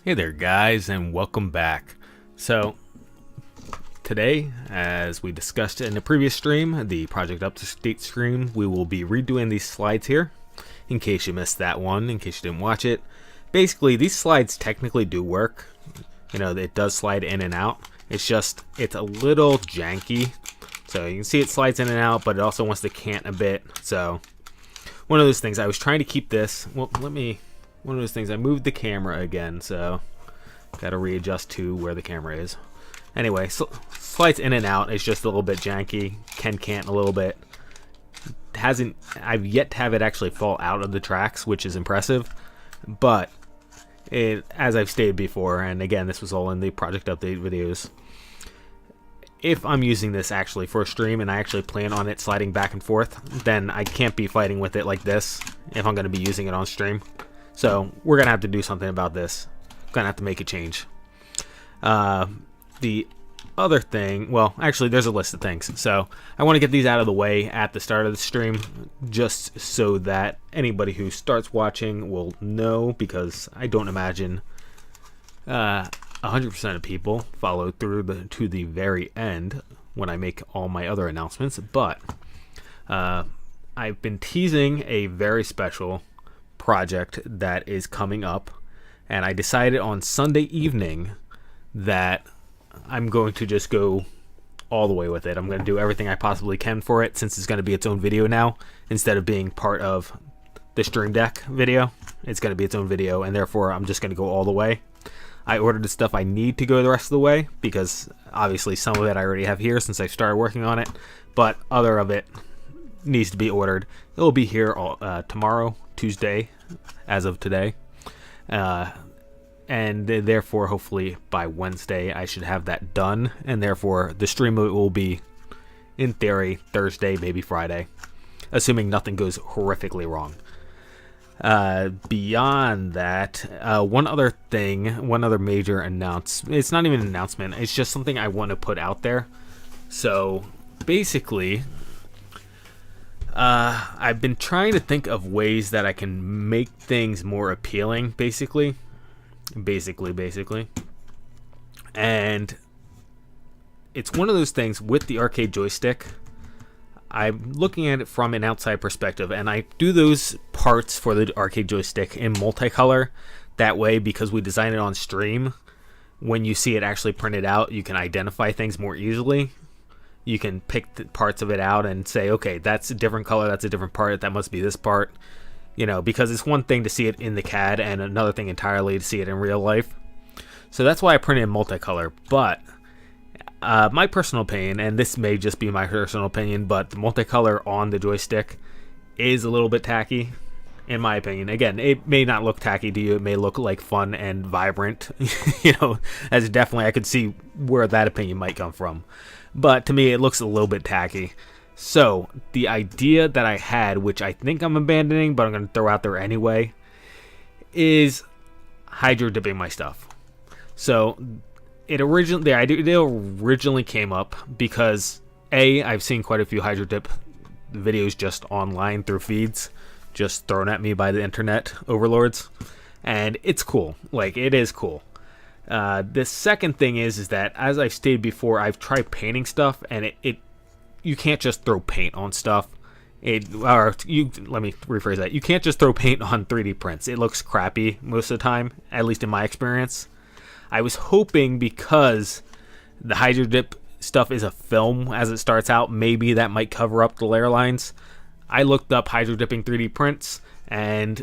Hey there guys, and welcome back. So today, as we discussed in the previous stream, the project update stream, we will be redoing these slides here. In case you missed that one, in case you didn't watch it. Basically, these slides technically do work. You know, it does slide in and out. It's a little janky. So you can see it slides in and out, but it also wants to cant a bit. So one of those things, I was trying to keep this, one of those things, I moved the camera again, so got to readjust to where the camera is. Anyway, slides in and out. It's just a little bit janky, cant a little bit. I've yet to have it actually fall out of the tracks, which is impressive. But as I've stated before, and again, this was all in the project update videos, if I'm using this actually for a stream and I actually plan on it sliding back and forth, then I can't be fighting with it like this if I'm going to be using it on stream. So we're going to have to do something about this. Going to have to make a change. The other thing, well, actually there's a list of things. So I want to get these out of the way at the start of the stream, just so that anybody who starts watching will know, because I don't imagine 100% of people follow through to the very end when I make all my other announcements. But I've been teasing a very special project that is coming up, and I decided on Sunday evening that I'm going to just go all the way with it. I'm going to do everything I possibly can for it, since it's going to be its own video now instead of being part of the Stream Deck video. It's going to be its own video, and therefore I'm just going to go all the way. I ordered the stuff I need to go the rest of the way, because obviously some of it I already have here since I started working on it, but other of it needs to be ordered. It will be here tomorrow, Tuesday, as of today, and therefore hopefully by Wednesday I should have that done, and therefore the stream will be, in theory, Thursday, maybe Friday, assuming nothing goes horrifically wrong. Beyond that, one other major announcement. It's not even an announcement, it's just something I want to put out there. So basically, I've been trying to think of ways that I can make things more appealing, basically. And it's one of those things with the arcade joystick. I'm looking at it from an outside perspective, and I do those parts for the arcade joystick in multicolor. That way, because we design it on stream, when you see it actually printed out, you can identify things more easily. You can pick the parts of it out and say, okay, that's a different color, that's a different part, that must be this part. You know, because it's one thing to see it in the CAD and another thing entirely to see it in real life. So that's why I printed in multicolor. But my personal opinion, and this may just be my personal opinion, but the multicolor on the joystick is a little bit tacky, in my opinion. Again, it may not look tacky to you. It may look like fun and vibrant. You know, as definitely I could see where that opinion might come from. But to me, it looks a little bit tacky. So the idea that I had, which I think I'm abandoning, but I'm going to throw out there anyway, is hydro dipping my stuff. So the idea originally came up because I've seen quite a few hydro dip videos just online through feeds, just thrown at me by the internet overlords, and it's cool. Like, it is cool. The second thing is that, as I've stated before, I've tried painting stuff, and you can't just throw paint on stuff. Let me rephrase that. You can't just throw paint on 3D prints. It looks crappy most of the time, at least in my experience. I was hoping, because the hydro dip stuff is a film as it starts out, maybe that might cover up the layer lines. I looked up hydro dipping 3D prints, and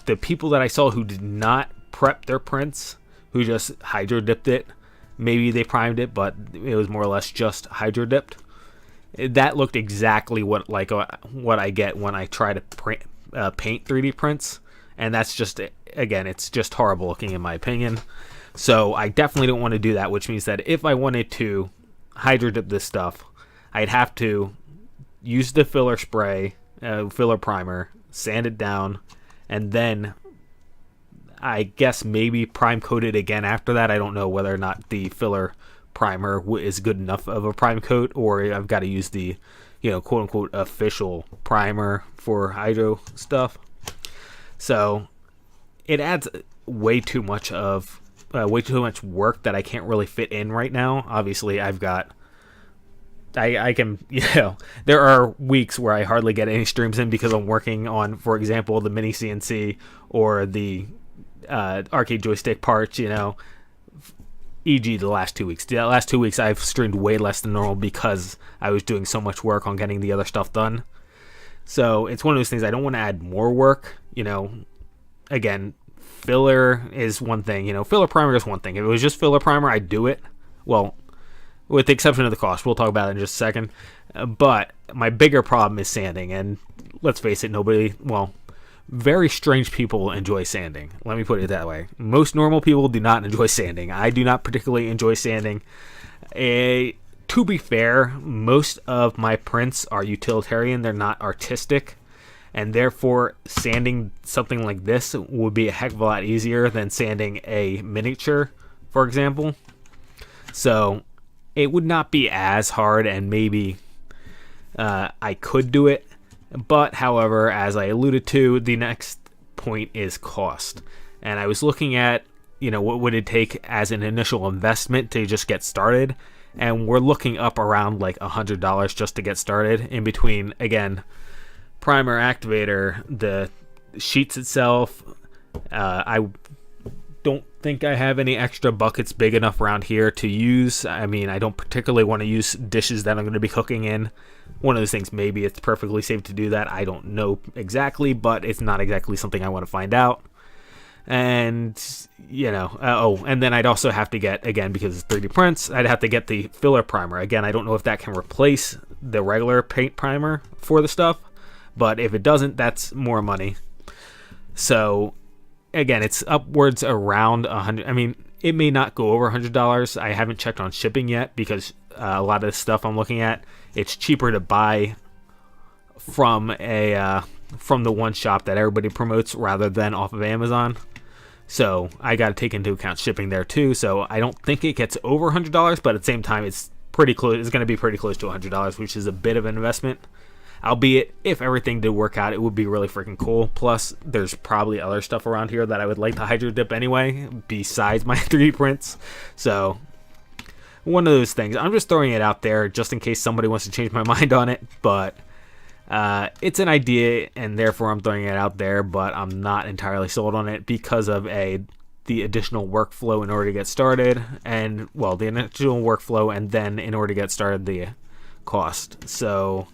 the people that I saw who did not prep their prints, who just hydro dipped it, maybe they primed it, but it was more or less just hydro dipped. That looked exactly what I get when I try to paint 3D prints, and that's just, again, it's just horrible looking in my opinion. So I definitely don't want to do that, which means that if I wanted to hydro dip this stuff, I'd have to use the filler spray, filler primer, sand it down, and then I guess maybe prime coat it again after that. I don't know whether or not the filler primer is good enough of a prime coat, or I've got to use the, quote unquote official primer for hydro stuff. So it adds way too much of way too much work that I can't really fit in right now. Obviously, I can, there are weeks where I hardly get any streams in because I'm working on, for example, the mini CNC or the arcade joystick parts, e.g. the last 2 weeks. The last 2 weeks I've streamed way less than normal because I was doing so much work on getting the other stuff done. So it's one of those things, I don't want to add more work, Again, filler is one thing, filler primer is one thing. If it was just filler primer, I'd do it. Well, with the exception of the cost. We'll talk about it in just a second. But my bigger problem is sanding. And let's face it, very strange people enjoy sanding. Let me put it that way. Most normal people do not enjoy sanding. I do not particularly enjoy sanding. To be fair, most of my prints are utilitarian. They're not artistic. And therefore, sanding something like this would be a heck of a lot easier than sanding a miniature, for example. So it would not be as hard, and maybe I could do it. But, however, as I alluded to, the next point is cost. And I was looking at, what would it take as an initial investment to just get started. And we're looking up around like $100 just to get started. In between, again, primer, activator, the sheets itself. I don't think I have any extra buckets big enough around here to use. I mean, I don't particularly want to use dishes that I'm going to be cooking in. One of those things, maybe it's perfectly safe to do that. I don't know exactly, but it's not exactly something I want to find out. And, and then I'd also have to get, again, because it's 3D prints, I'd have to get the filler primer. Again, I don't know if that can replace the regular paint primer for the stuff, but if it doesn't, that's more money. So, again, it's upwards around $100. I mean, it may not go over $100. I haven't checked on shipping yet because a lot of the stuff I'm looking at, it's cheaper to buy from the one shop that everybody promotes rather than off of Amazon. So I got to take into account shipping there too. So I don't think it gets over $100, but at the same time, it's pretty close. It's going to be pretty close to $100, which is a bit of an investment. Albeit, if everything did work out, it would be really freaking cool. Plus, there's probably other stuff around here that I would like to hydro dip anyway, besides my 3D prints. So, one of those things. I'm just throwing it out there just in case somebody wants to change my mind on it. But it's an idea, and therefore I'm throwing it out there. But I'm not entirely sold on it because of the additional workflow in order to get started, and the additional workflow, and then in order to get started, the cost. So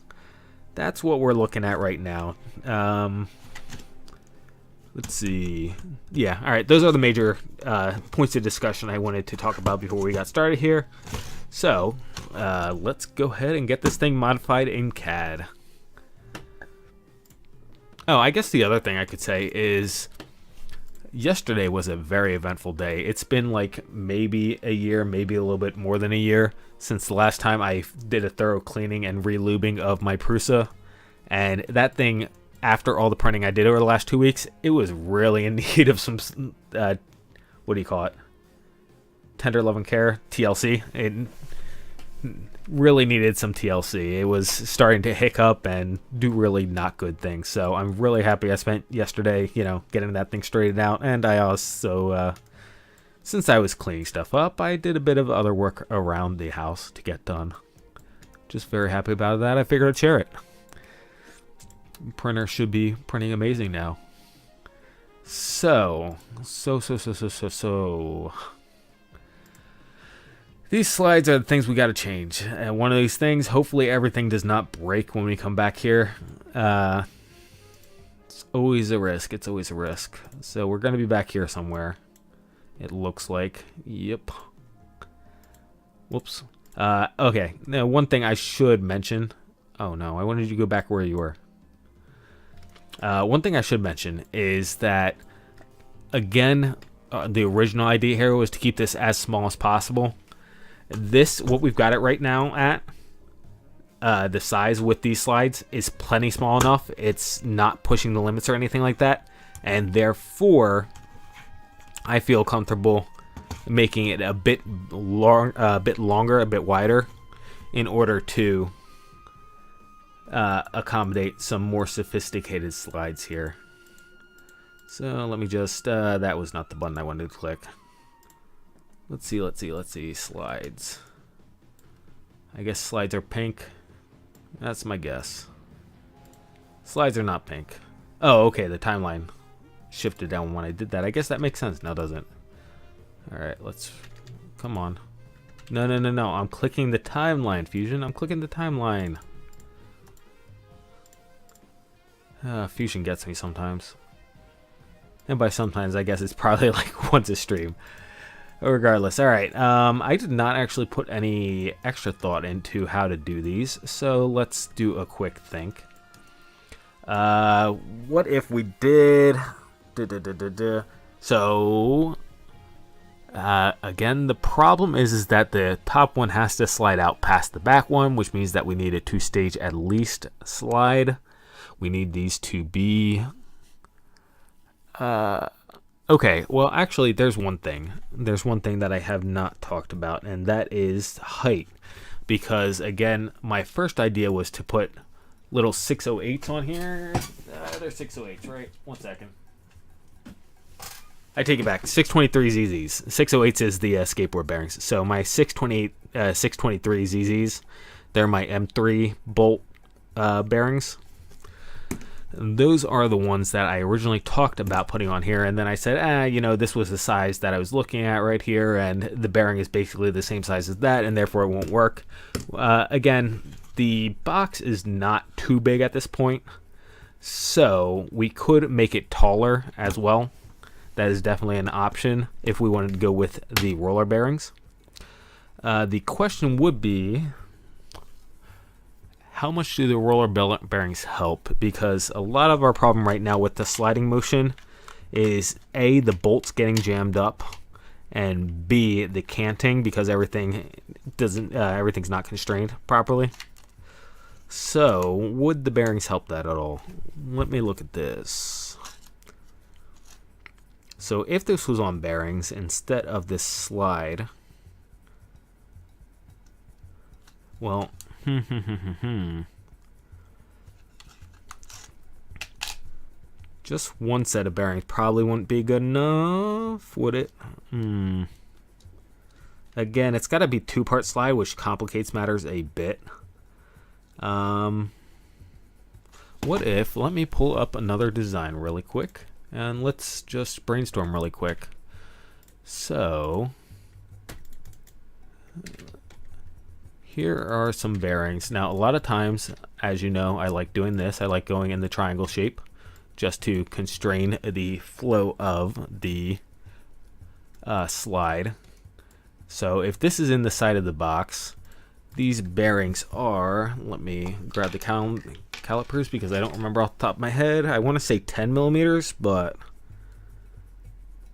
that's what we're looking at right now. Let's see. Yeah, all right. Those are the major points of discussion I wanted to talk about before we got started here. So let's go ahead and get this thing modified in CAD. Oh, I guess the other thing I could say is yesterday was a very eventful day. It's been like maybe a year, maybe a little bit more than a year since the last time I did a thorough cleaning and relubing of my Prusa. And that thing, after all the printing I did over the last 2 weeks, it was really in need of some, what do you call it? Tender love and care, TLC. It really needed some TLC. It was starting to hiccup and do really not good things. So I'm really happy I spent yesterday, getting that thing straightened out. And I also, since I was cleaning stuff up, I did a bit of other work around the house to get done. Just very happy about that. I figured I'd share it. Printer should be printing amazing now. So. These slides are the things we got to change. One of these things, hopefully everything does not break when we come back here. It's always a risk. It's always a risk. So we're going to be back here somewhere. It looks like. Yep. Whoops. Okay. Now, one thing I should mention. Oh, no. I wanted you to go back where you were. One thing I should mention is that, again, the original idea here was to keep this as small as possible. What we've got it right now at, the size with these slides is plenty small enough. It's not pushing the limits or anything like that. And therefore, I feel comfortable making it a bit longer, a bit wider, in order to accommodate some more sophisticated slides here. So let me just, that was not the button I wanted to click. Let's see. Slides. I guess slides are pink. That's my guess. Slides are not pink. Oh, okay, the timeline shifted down when I did that. I guess that makes sense now, doesn't it? Alright, come on. No. I'm clicking the timeline, Fusion. I'm clicking the timeline. Fusion gets me sometimes. And by sometimes, I guess it's probably like once a stream. Regardless, alright. I did not actually put any extra thought into how to do these, so let's do a quick think. What if we did... So... again, the problem is that the top one has to slide out past the back one, which means that we need a 2-stage at least slide. We need these to be... Okay, well, actually, there's one thing. There's one thing that I have not talked about, and that is height. Because, again, my first idea was to put little 608s on here. They're 608s, right? 1 second. I take it back. 623 ZZs. 608s is the skateboard bearings. So my 623 ZZs, they're my M3 bolt bearings. And those are the ones that I originally talked about putting on here, and then I said, this was the size that I was looking at right here, and the bearing is basically the same size as that, and therefore it won't work. Again, the box is not too big at this point, so we could make it taller as well. That is definitely an option if we wanted to go with the roller bearings. The question would be, how much do the roller bearings help? Because a lot of our problem right now with the sliding motion is A, the bolts getting jammed up, and B, the canting, because everything's not constrained properly. So, would the bearings help that at all? Let me look at this. So if this was on bearings instead of this slide, well, just one set of bearings probably wouldn't be good enough, would it? Again, it's got to be 2-part slide, which complicates matters a bit. What if, let me pull up another design really quick, and let's just brainstorm really quick. So, here are some bearings. Now, a lot of times, as you know, I like doing this. I like going in the triangle shape just to constrain the flow of the slide. So if this is in the side of the box, these bearings are, let me grab the calipers because I don't remember off the top of my head. I want to say 10 millimeters, but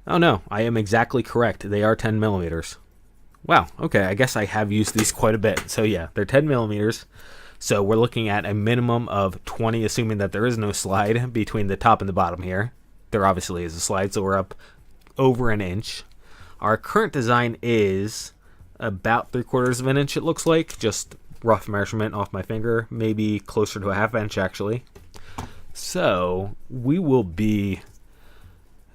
oh no, I am exactly correct. They are 10 millimeters. Wow, okay, I guess I have used these quite a bit. So yeah, they're 10 millimeters. So we're looking at a minimum of 20, assuming that there is no slide between the top and the bottom here. There obviously is a slide, so we're up over an inch. Our current design is about 3/4 of an inch, it looks like. Just rough measurement off my finger, maybe closer to a 1/2 inch actually. So we will be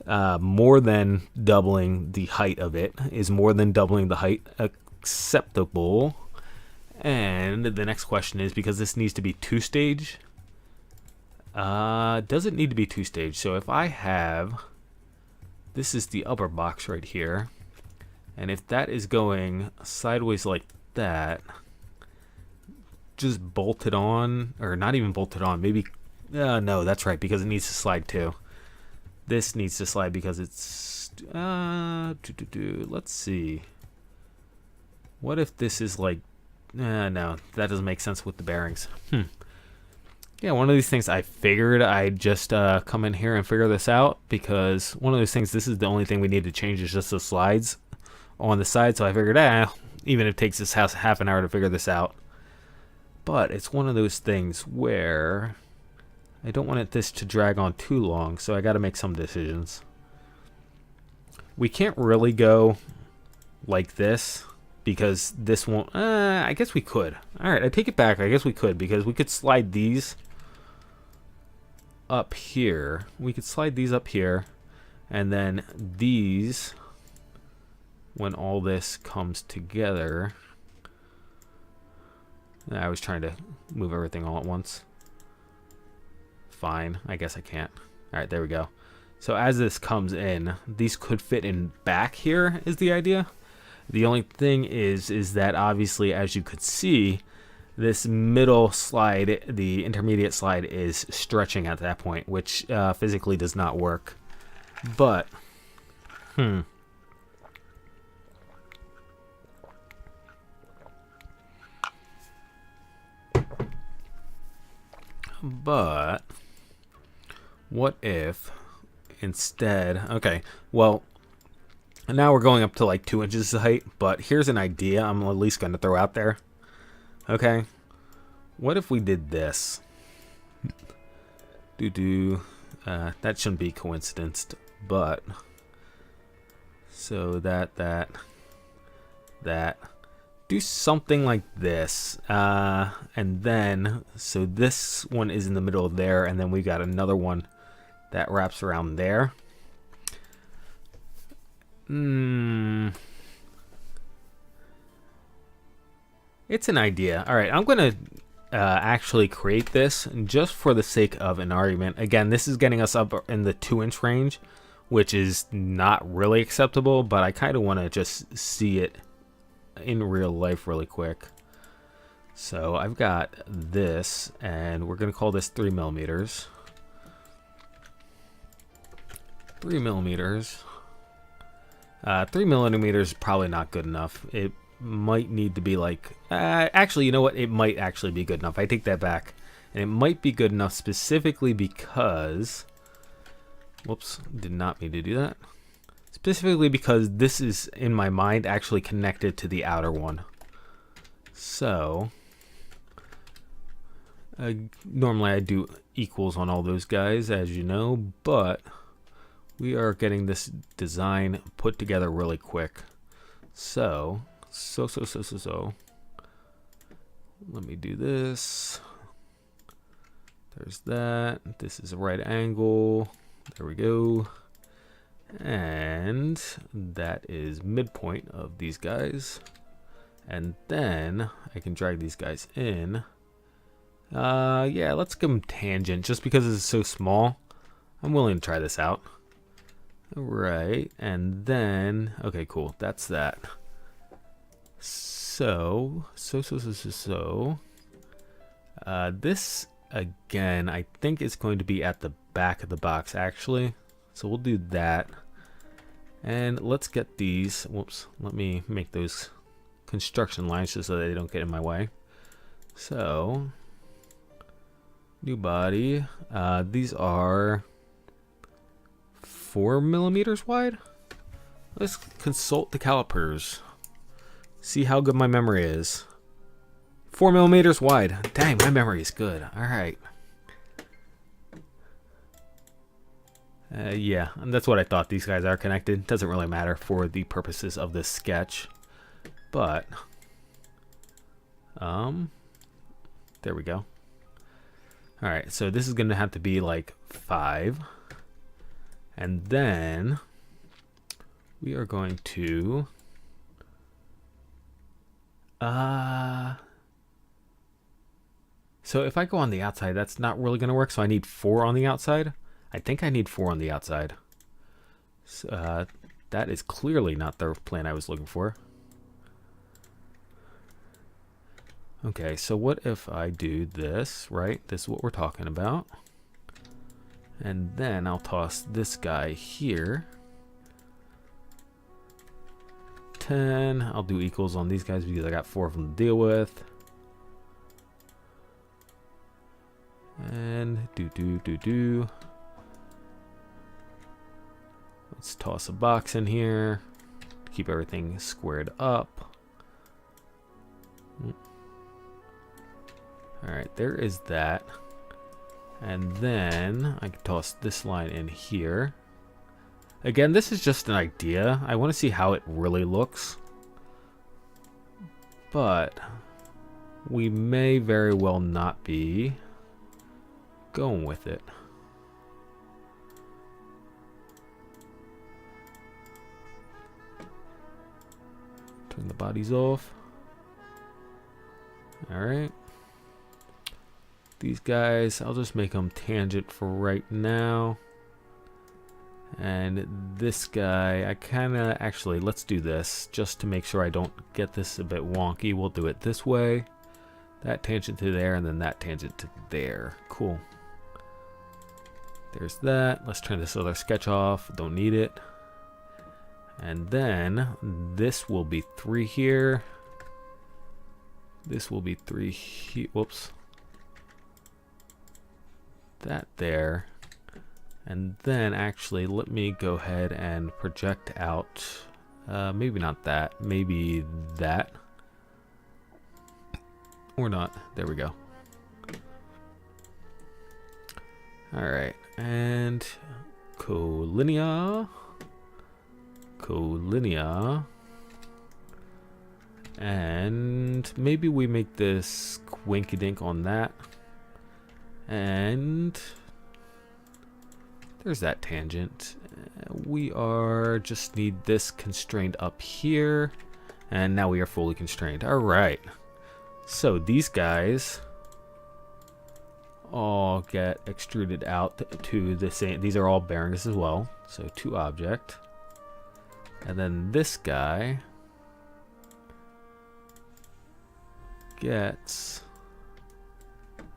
more than doubling the height of it. Is more than doubling the height acceptable? And the next question is, because this needs to be 2-stage, does it need to be 2-stage? So if I have, this is the upper box right here, and if that is going sideways like that, just bolt it on, or not even bolt it on, maybe, no, that's right, because it needs to slide too. This needs to slide because it's, let's see. What if this is like, no, that doesn't make sense with the bearings. Yeah, one of these things I figured I'd just come in here and figure this out, because one of those things, this is the only thing we need to change is just the slides on the side. So I figured, even if it takes us half an hour to figure this out. But it's one of those things where I don't want this to drag on too long, so I got to make some decisions. We can't really go like this, because this won't, I guess we could. Alright, I take it back. I guess we could, because we could slide these up here. We could slide these up here, and then these when all this comes together. I was trying to move everything all at once. Fine, I guess I can't. Alright, there we go. So as this comes in, these could fit in back here is the idea. The only thing is that obviously, as you could see, this middle slide, the intermediate slide, is stretching at that point, which physically does not work. But, But, what if instead, okay, well, now we're going up to like 2 inches of height, but here's an idea I'm at least going to throw out there. Okay, what if we did this? That shouldn't be coincidence, but so that do something like this, and then so this one is in the middle of there, and then we got another one that wraps around there. It's an idea. All right, I'm gonna actually create this just for the sake of an argument. Again, this is getting us up in the 2-inch range, which is not really acceptable, but I kind of want to just see it in real life really quick. So I've got this, and we're gonna call this 3 millimeters. 3 millimeters. 3 millimeters is probably not good enough. It might need to be like, actually, you know what? It might actually be good enough. I take that back. And it might be good enough specifically because, whoops, did not mean to do that. Specifically because this is, in my mind, actually connected to the outer one. So, normally I do equals on all those guys, as you know, but we are getting this design put together really quick. So, let me do this. There's that. This is a right angle. There we go. And that is midpoint of these guys. And then I can drag these guys in. Yeah, let's give them tangent just because it's so small. I'm willing to try this out. Right, and then, okay, cool, that's that. So, this, again, I think is going to be at the back of the box, actually. So we'll do that. And let's get these, whoops, let me make those construction lines just so they don't get in my way. So, new body, these are 4 millimeters wide. Let's consult the calipers. See how good my memory is. 4 millimeters wide. Dang, my memory is good. All right. Yeah, and that's what I thought. These guys are connected. Doesn't really matter for the purposes of this sketch. But, there we go. All right, so this is going to have to be like 5. And then we are going to so if I go on the outside, that's not really going to work, so I need 4 on the outside. I think I need 4 on the outside. So, that is clearly not the plan I was looking for. Okay, so what if I do this, right? This is what we're talking about. And then I'll toss this guy here. 10. I'll do equals on these guys because I got 4 of them to deal with. And let's toss a box in here to keep everything squared up. Alright, there is that. And then I can toss this line in here. Again, this is just an idea. I want to see how it really looks. But we may very well not be going with it. Turn the bodies off. Alright. These guys, I'll just make them tangent for right now. And this guy, I kind of, actually, let's do this just to make sure I don't get this a bit wonky. We'll do it this way. That tangent to there, and then that tangent to there. Cool. There's that. Let's turn this other sketch off. Don't need it. And then this will be 3 here. This will be 3 here. Whoops. That there. And then actually let me go ahead and project out, maybe not that, maybe that. Or not. There we go. Alright, and collinear. And maybe we make this quinky-dink on that. And there's that tangent. We are just need this constrained up here. And now we are fully constrained. Alright. So these guys all get extruded out to the same. These are all bearings as well. So to object. And then this guy gets,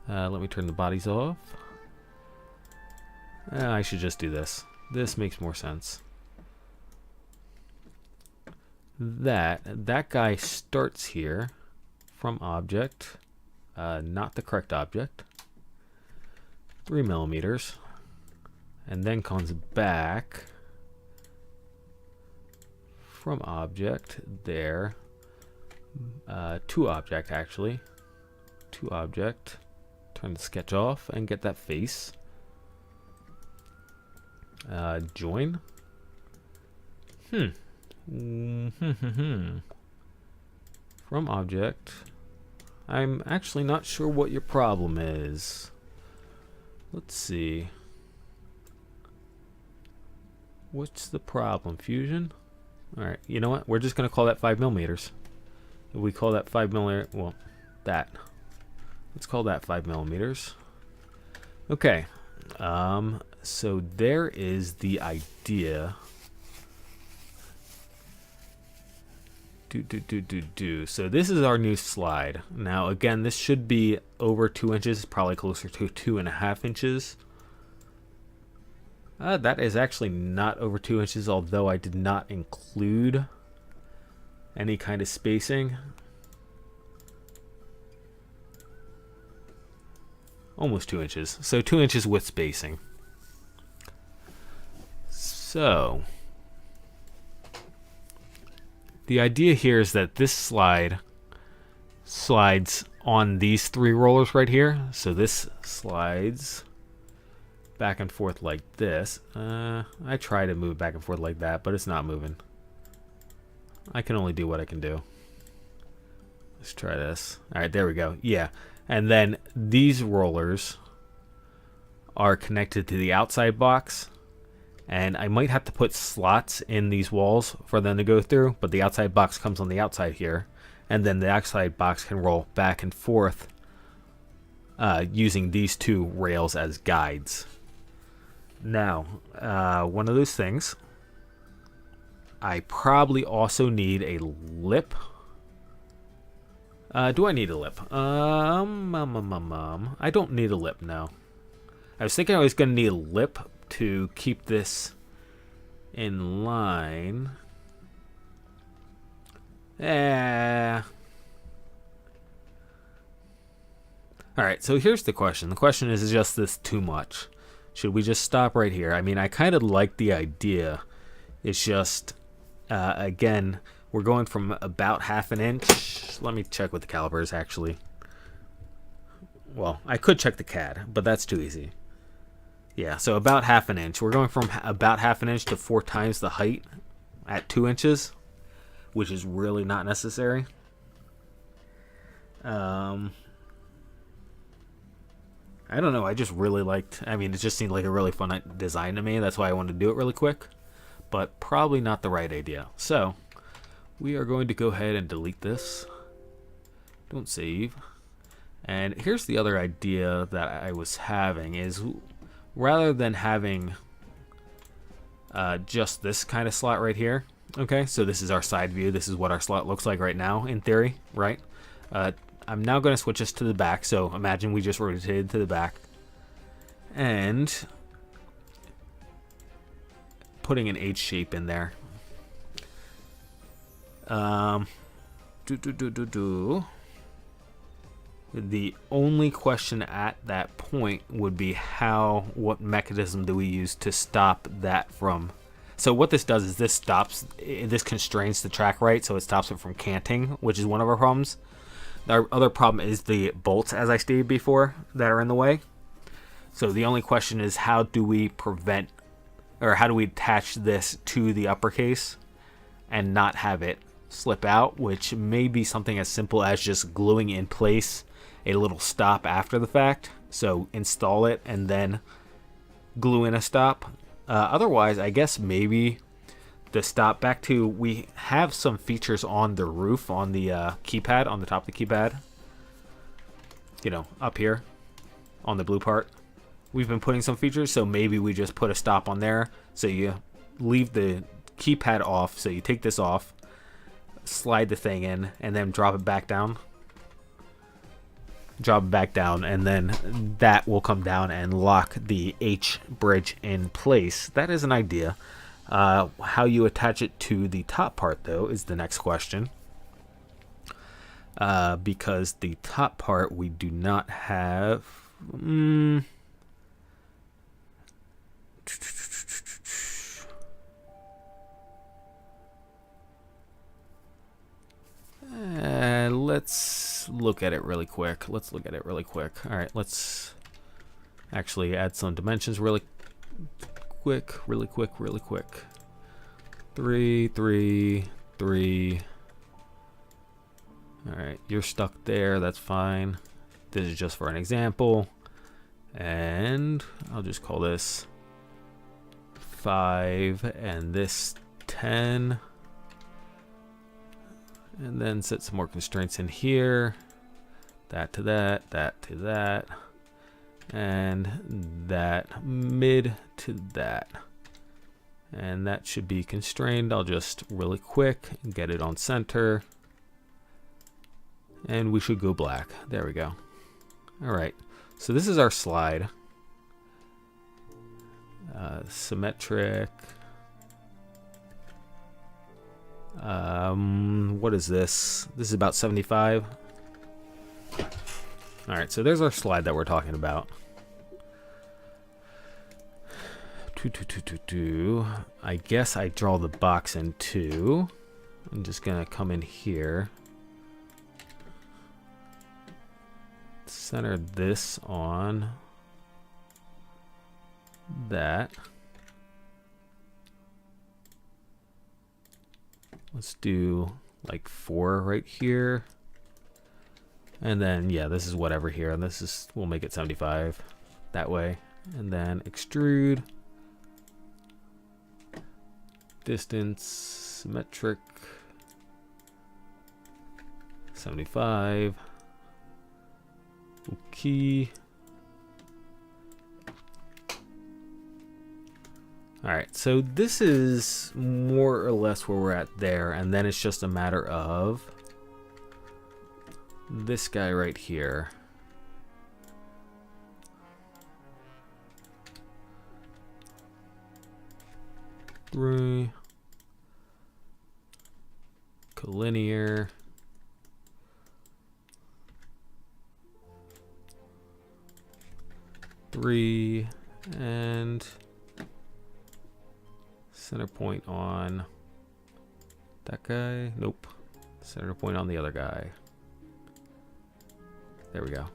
let me turn the bodies off. I should just do this. This makes more sense. That guy starts here from object, not the correct object, 3 millimeters, and then comes back from object there, to object actually, to object, turn the sketch off and get that face. Join. From object. I'm actually not sure what your problem is. Let's see. What's the problem? Fusion? Alright, you know what? We're just going to call that 5 millimeters. If we call that 5 millimeter, well, that. Let's call that 5 millimeters. Okay. So there is the idea. So this is our new slide. Now again, this should be over 2 inches, probably closer to 2.5 inches. That is actually not over 2 inches, although I did not include any kind of spacing. Almost 2 inches. So 2 inches with spacing. So the idea here is that this slide slides on these 3 rollers right here. So this slides back and forth like this. I try to move back and forth like that, but it's not moving. I can only do what I can do. Let's try this. Alright, there we go. Yeah. And then these rollers are connected to the outside box. And I might have to put slots in these walls for them to go through, but the outside box comes on the outside here. And then the outside box can roll back and forth using these 2 rails as guides. Now, one of those things, I probably also need a lip. Do I need a lip? I don't need a lip, no. I was thinking I was going to need a lip to keep this in line. Alright, so here's the question. The question is just this too much? Should we just stop right here? I mean, I kind of like the idea. It's just, again, we're going from about 1/2 inch. Let me check with the calipers, actually. Well, I could check the CAD, but that's too easy. Yeah, so about 1/2 inch. We're going from about 1/2 inch to 4 times the height at 2 inches, which is really not necessary. I don't know. I just really liked. I mean, it just seemed like a really fun design to me. That's why I wanted to do it really quick, but probably not the right idea. So we are going to go ahead and delete this. Don't save. And here's the other idea that I was having is, rather than having just this kind of slot right here, okay, so this is our side view, this is what our slot looks like right now in theory, right? I'm now going to switch this to the back, so imagine we just rotated to the back and putting an H shape in there. The only question at that point would be what mechanism do we use to stop that from... So what this does is this constrains the track right, so it stops it from canting, which is one of our problems. Our other problem is the bolts, as I stated before, that are in the way. So the only question is, how do we prevent, or how do we attach this to the uppercase and not have it slip out, which may be something as simple as just gluing in place a little stop after the fact. So install it and then glue in a stop. Otherwise, I guess maybe the stop back to, we have some features on the roof, on the keypad, on the top of the keypad, you know, up here on the blue part. We've been putting some features, so maybe we just put a stop on there. So you leave the keypad off, so you take this off, slide the thing in, and then drop it back down. Drop it back down, and then that will come down and lock the H bridge in place. That is an idea. How you attach it to the top part, though, is the next question. Because the top part we do not have... let's look at it really quick. All right, let's actually add some dimensions really quick. 3, 3, 3. All right, you're stuck there. That's fine. This is just for an example. And I'll just call this 5 and this 10. And then set some more constraints in here. That to that, that to that. And that mid to that. And that should be constrained. I'll just really quick get it on center. And we should go black. There we go. All right. So this is our slide. Symmetric. What is this? This is about 75. All right, so there's our slide that we're talking about. I guess I draw the box in 2. I'm just gonna come in here. Center this on that. Let's do like 4 right here. And then, yeah, this is whatever here. And this is, we'll make it 75 that way. And then extrude. Distance, symmetric. 75. Okay. Alright, so this is more or less where we're at there, and then it's just a matter of this guy right here. Three. Collinear. Three. And center point on that guy. Nope. Center point on the other guy. There we go.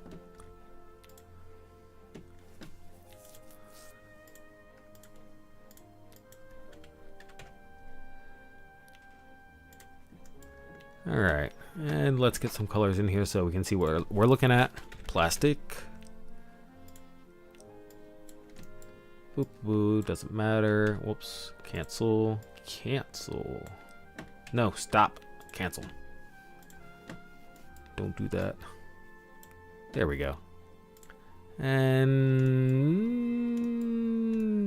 All right, and let's get some colors in here so we can see what we're looking at. Plastic. Boop, boop, doesn't matter. Whoops. Cancel. Cancel. No, stop. cancel. Don't do that. There we go. And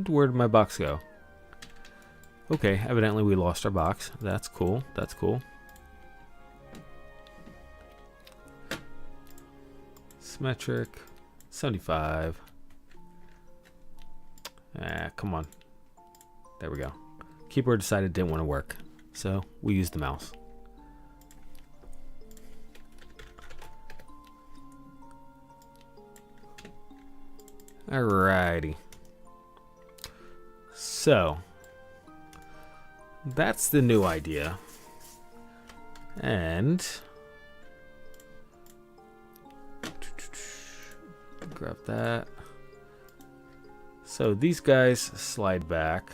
where did my box go? Okay, evidently we lost our box. That's cool. That's cool. Symmetric. 75. Come on. There we go. Keyboard decided it didn't want to work, so we used the mouse. Alrighty. So that's the new idea. And grab that. So these guys slide back.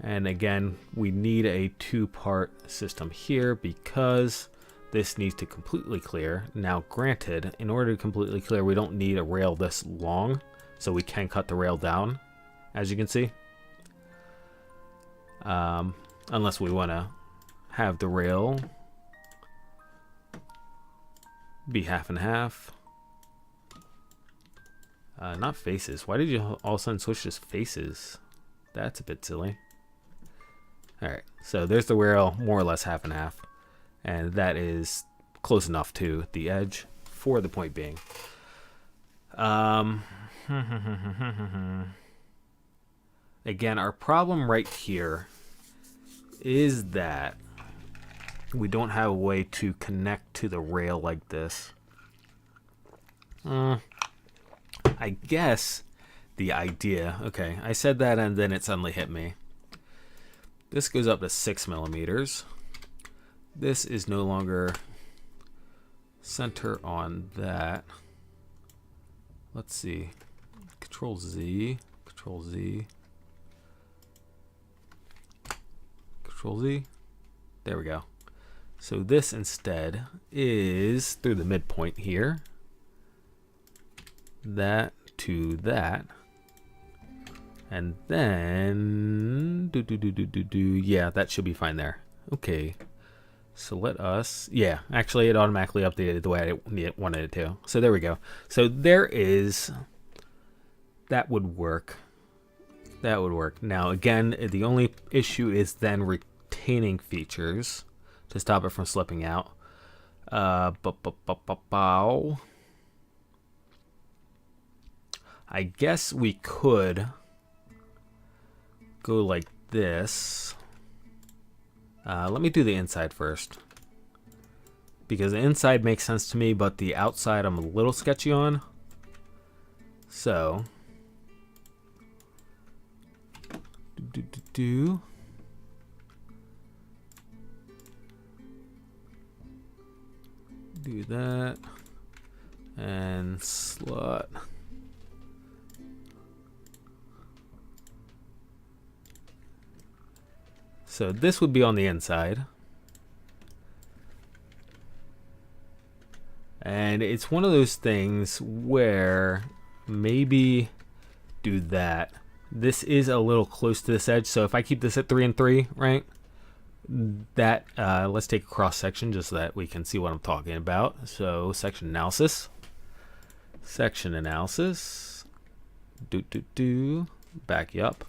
And again, we need a two-part system here because this needs to completely clear. Now, granted, in order to completely clear, we don't need a rail this long, so we can cut the rail down, as you can see. Unless we want to have the rail be half and half. Not faces. Why did you all of a sudden switch to faces? That's a bit silly. Alright, so there's the rail, more or less half and half. And that is close enough to the edge for the point being. Again, our problem right here is that we don't have a way to connect to the rail like this. I guess the idea... Okay, I said that and then it suddenly hit me. This goes up to 6 millimeters. This is no longer center on that. Let's see. Control Z. Control Z. Control Z. There we go. So this instead is through the midpoint here. That to that. And then yeah, that should be fine there. Okay. So let us, yeah, actually it automatically updated the way I wanted it to. So there we go. So there is, that would work. That would work. Now again, the only issue is then retaining features to stop it from slipping out. I guess we could go like this. Let me do the inside first, because the inside makes sense to me, but the outside I'm a little sketchy on. So do that and slot. So this would be on the inside. And it's one of those things where maybe do that. This is a little close to this edge, so if I keep this at 3 and 3, right? That let's take a cross section just so that we can see what I'm talking about. So section analysis. Section analysis. Back you up.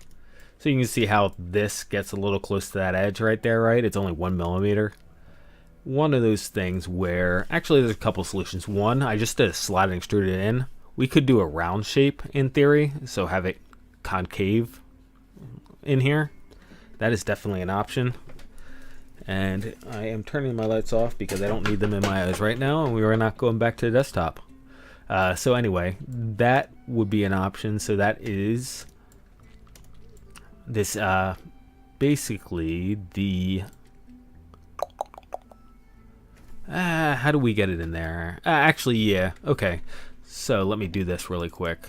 So you can see how this gets a little close to that edge right there, right? It's only 1 millimeter. One of those things where, actually there's a couple solutions. One, I just did a slide and extruded it in. We could do a round shape in theory, so have it concave in here. That is definitely an option. And I am turning my lights off because I don't need them in my eyes right now, and we are not going back to the desktop. So anyway, that would be an option. So that is this basically the how do we get it in there? Actually, yeah, okay, so let me do this really quick.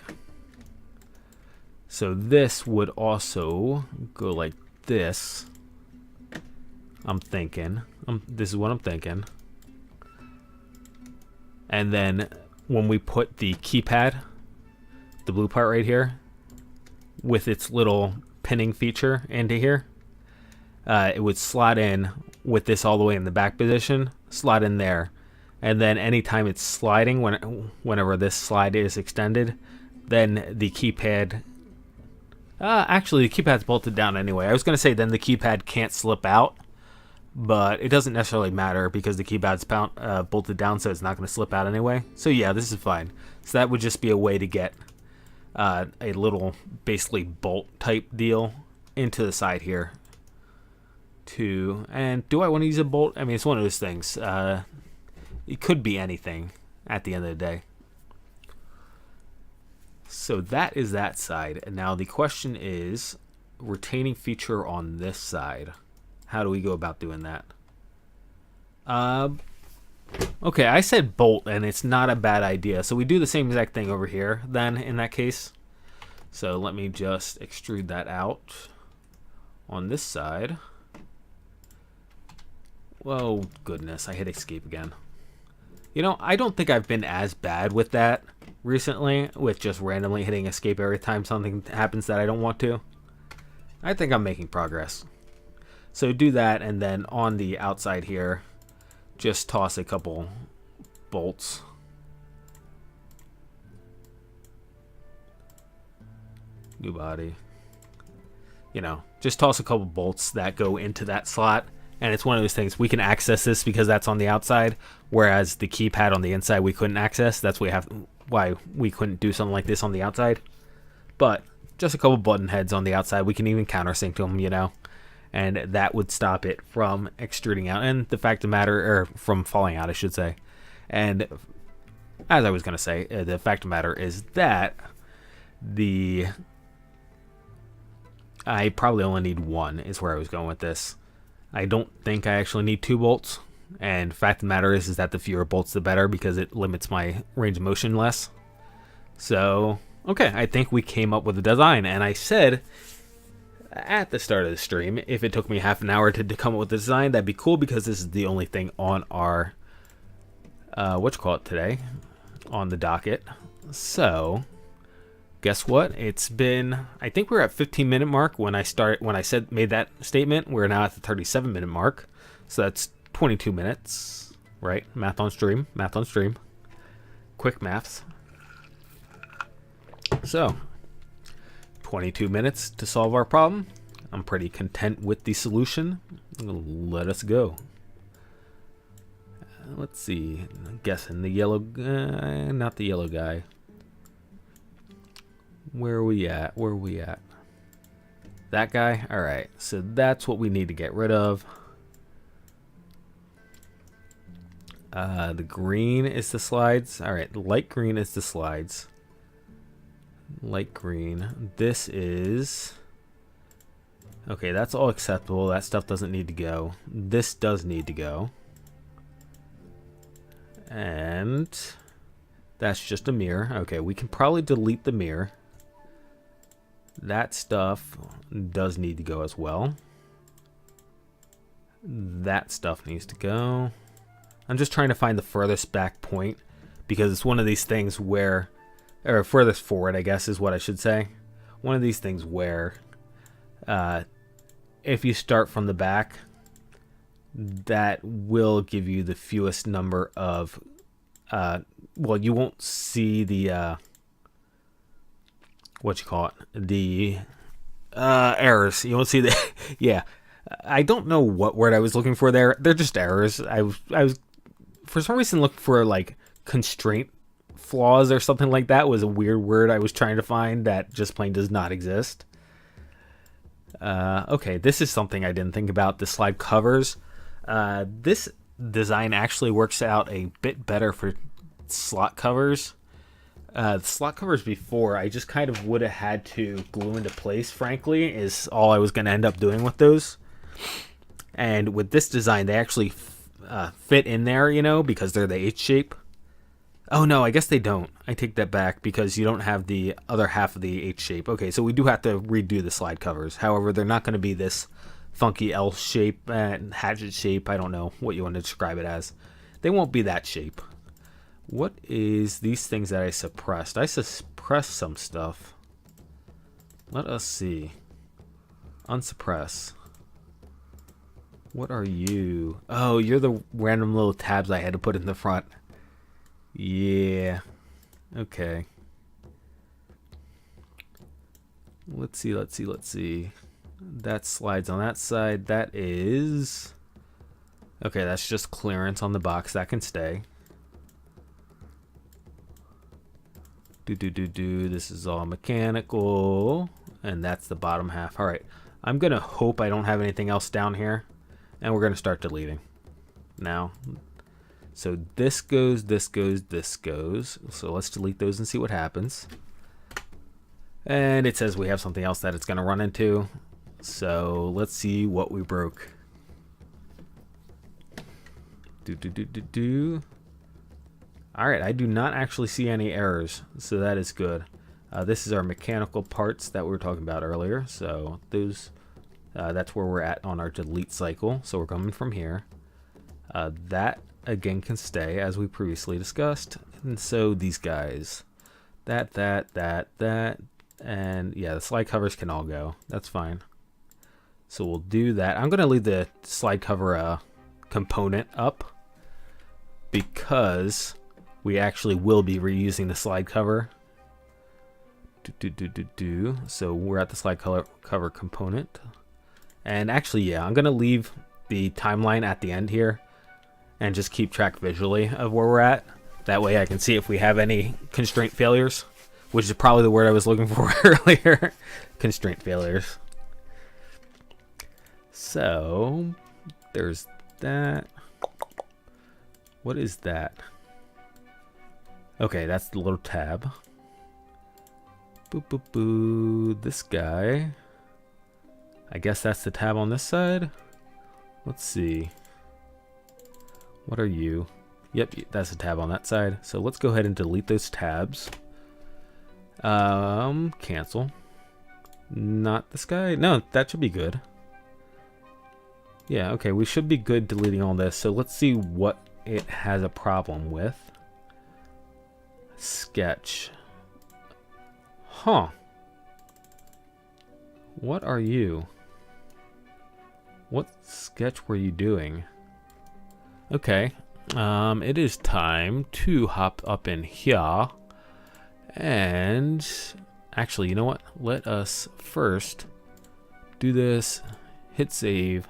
So this would also go like this. I'm thinking this is what I'm thinking. And then when we put the keypad, the blue part right here with its little pinning feature into here, it would slot in with this all the way in the back position, slot in there, and then anytime it's sliding, whenever this slide is extended, then the keypad, actually the keypad's bolted down anyway. I was going to say then the keypad can't slip out, but it doesn't necessarily matter because the keypad's bolted down, so it's not going to slip out anyway. So yeah, this is fine. So that would just be a way to get a little basically bolt type deal into the side here. And do I want to use a bolt? I mean, it's one of those things. It could be anything at the end of the day. So that is that side. And now the question is retaining feature on this side. How do we go about doing that? Okay, I said bolt, and it's not a bad idea. So we do the same exact thing over here then in that case. So let me just extrude that out on this side. Whoa, goodness, I hit escape again. You know, I don't think I've been as bad with that recently, with just randomly hitting escape every time something happens that I don't want to. I think I'm making progress. So do that, and then on the outside here, just toss a couple bolts. New body. You know, just toss a couple bolts that go into that slot. And it's one of those things, we can access this because that's on the outside, whereas the keypad on the inside we couldn't access. That's why we couldn't do something like this on the outside. But just a couple button heads on the outside, we can even countersink to them, you know. And that would stop it from extruding out. And the fact of the matter, or from falling out, I should say. And as I was going to say, the fact of the matter is that I probably only need one, is where I was going with this. I don't think I actually need 2 bolts, and fact of the matter is that the fewer bolts the better because it limits my range of motion less. So, okay, I think we came up with a design, and I said at the start of the stream, if it took me half an hour to come up with the design, that'd be cool because this is the only thing on our, today, on the docket. So, guess what? It's been, I think we're at 15-minute mark when I made that statement. We're now at the 37-minute mark. So that's 22 minutes, right? Math on stream. Quick maths. So, 22 minutes to solve our problem. I'm pretty content with the solution. Let us go. Let's see. I'm guessing the yellow guy, not the yellow guy. Where are we at? That guy? Alright, so that's what we need to get rid of. The green is the slides. Alright, the light green is the slides. Light green. This is... Okay, that's all acceptable. That stuff doesn't need to go. This does need to go. And... that's just a mirror. Okay, we can probably delete the mirror. That stuff does need to go as well. That stuff needs to go. I'm just trying to find the furthest back point because it's one of these things where, or furthest forward, I guess is what I should say. One of these things where if you start from the back, that will give you the fewest number of, well, you won't see the, the errors. You won't see the yeah, I don't know what word I was looking for there. They're just errors. I was for some reason looking for like constraint flaws or something like that. Was a weird word I was trying to find that just plain does not exist. Okay, this is something I didn't think about. The slide covers. This design actually works out a bit better for slot covers. The slot covers before, I just kind of would have had to glue into place, frankly, is all I was going to end up doing with those. And with this design, they actually fit in there, you know, because they're the H shape. Oh, no, I guess they don't. I take that back because you don't have the other half of the H shape. Okay, so we do have to redo the slide covers. However, they're not going to be this funky L shape and hatchet shape. I don't know what you want to describe it as. They won't be that shape. What is these things that I suppressed? I suppressed some stuff. Let us see. Unsuppress. What are you? Oh, you're the random little tabs I had to put in the front. Yeah. Okay. Let's see. That slides on that side. That is... Okay, that's just clearance on the box. That can stay. This is all mechanical. And that's the bottom half. Alright. I'm going to hope I don't have anything else down here. And we're going to start deleting. Now. So this goes, this goes, this goes. So let's delete those and see what happens. And it says we have something else that it's going to run into. So let's see what we broke. Alright, I do not actually see any errors, so that is good. This is our mechanical parts that we were talking about earlier. So those, that's where we're at on our delete cycle. So we're coming from here. That again can stay as we previously discussed. And so these guys, that, and yeah, the slide covers can all go. That's fine. So we'll do that. I'm going to leave the slide cover component up because we actually will be reusing the slide cover. So we're at the slide cover component. And actually, yeah, I'm going to leave the timeline at the end here and just keep track visually of where we're at. That way I can see if we have any constraint failures, which is probably the word I was looking for earlier. Constraint failures. So there's that. What is that? Okay, that's the little tab. Boop, boop, boop. This guy. I guess that's the tab on this side. Let's see. What are you? Yep, that's a tab on that side. So let's go ahead and delete those tabs. Cancel. Not this guy. No, that should be good. Yeah, okay, we should be good deleting all this. So let's see what it has a problem with. Sketch. Huh. What are you? What sketch were you doing? Okay. It is time to hop up in here. And actually, you know what? Let us first do this. Hit save.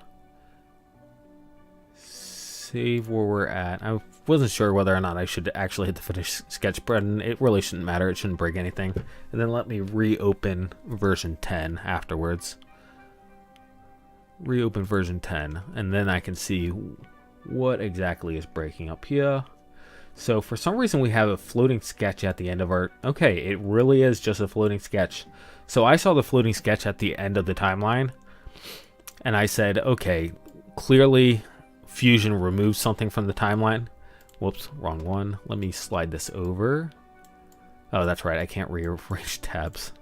Save where we're at. I wasn't sure whether or not I should actually hit the finish sketch button. It really shouldn't matter. It shouldn't break anything. And then let me reopen version 10 afterwards. Reopen version 10. And then I can see what exactly is breaking up here. So for some reason we have a floating sketch at the end of our... Okay, it really is just a floating sketch. So I saw the floating sketch at the end of the timeline. And I said, okay, clearly Fusion removed something from the timeline. Whoops, wrong one. Let me slide this over. Oh, that's right. I can't rearrange tabs.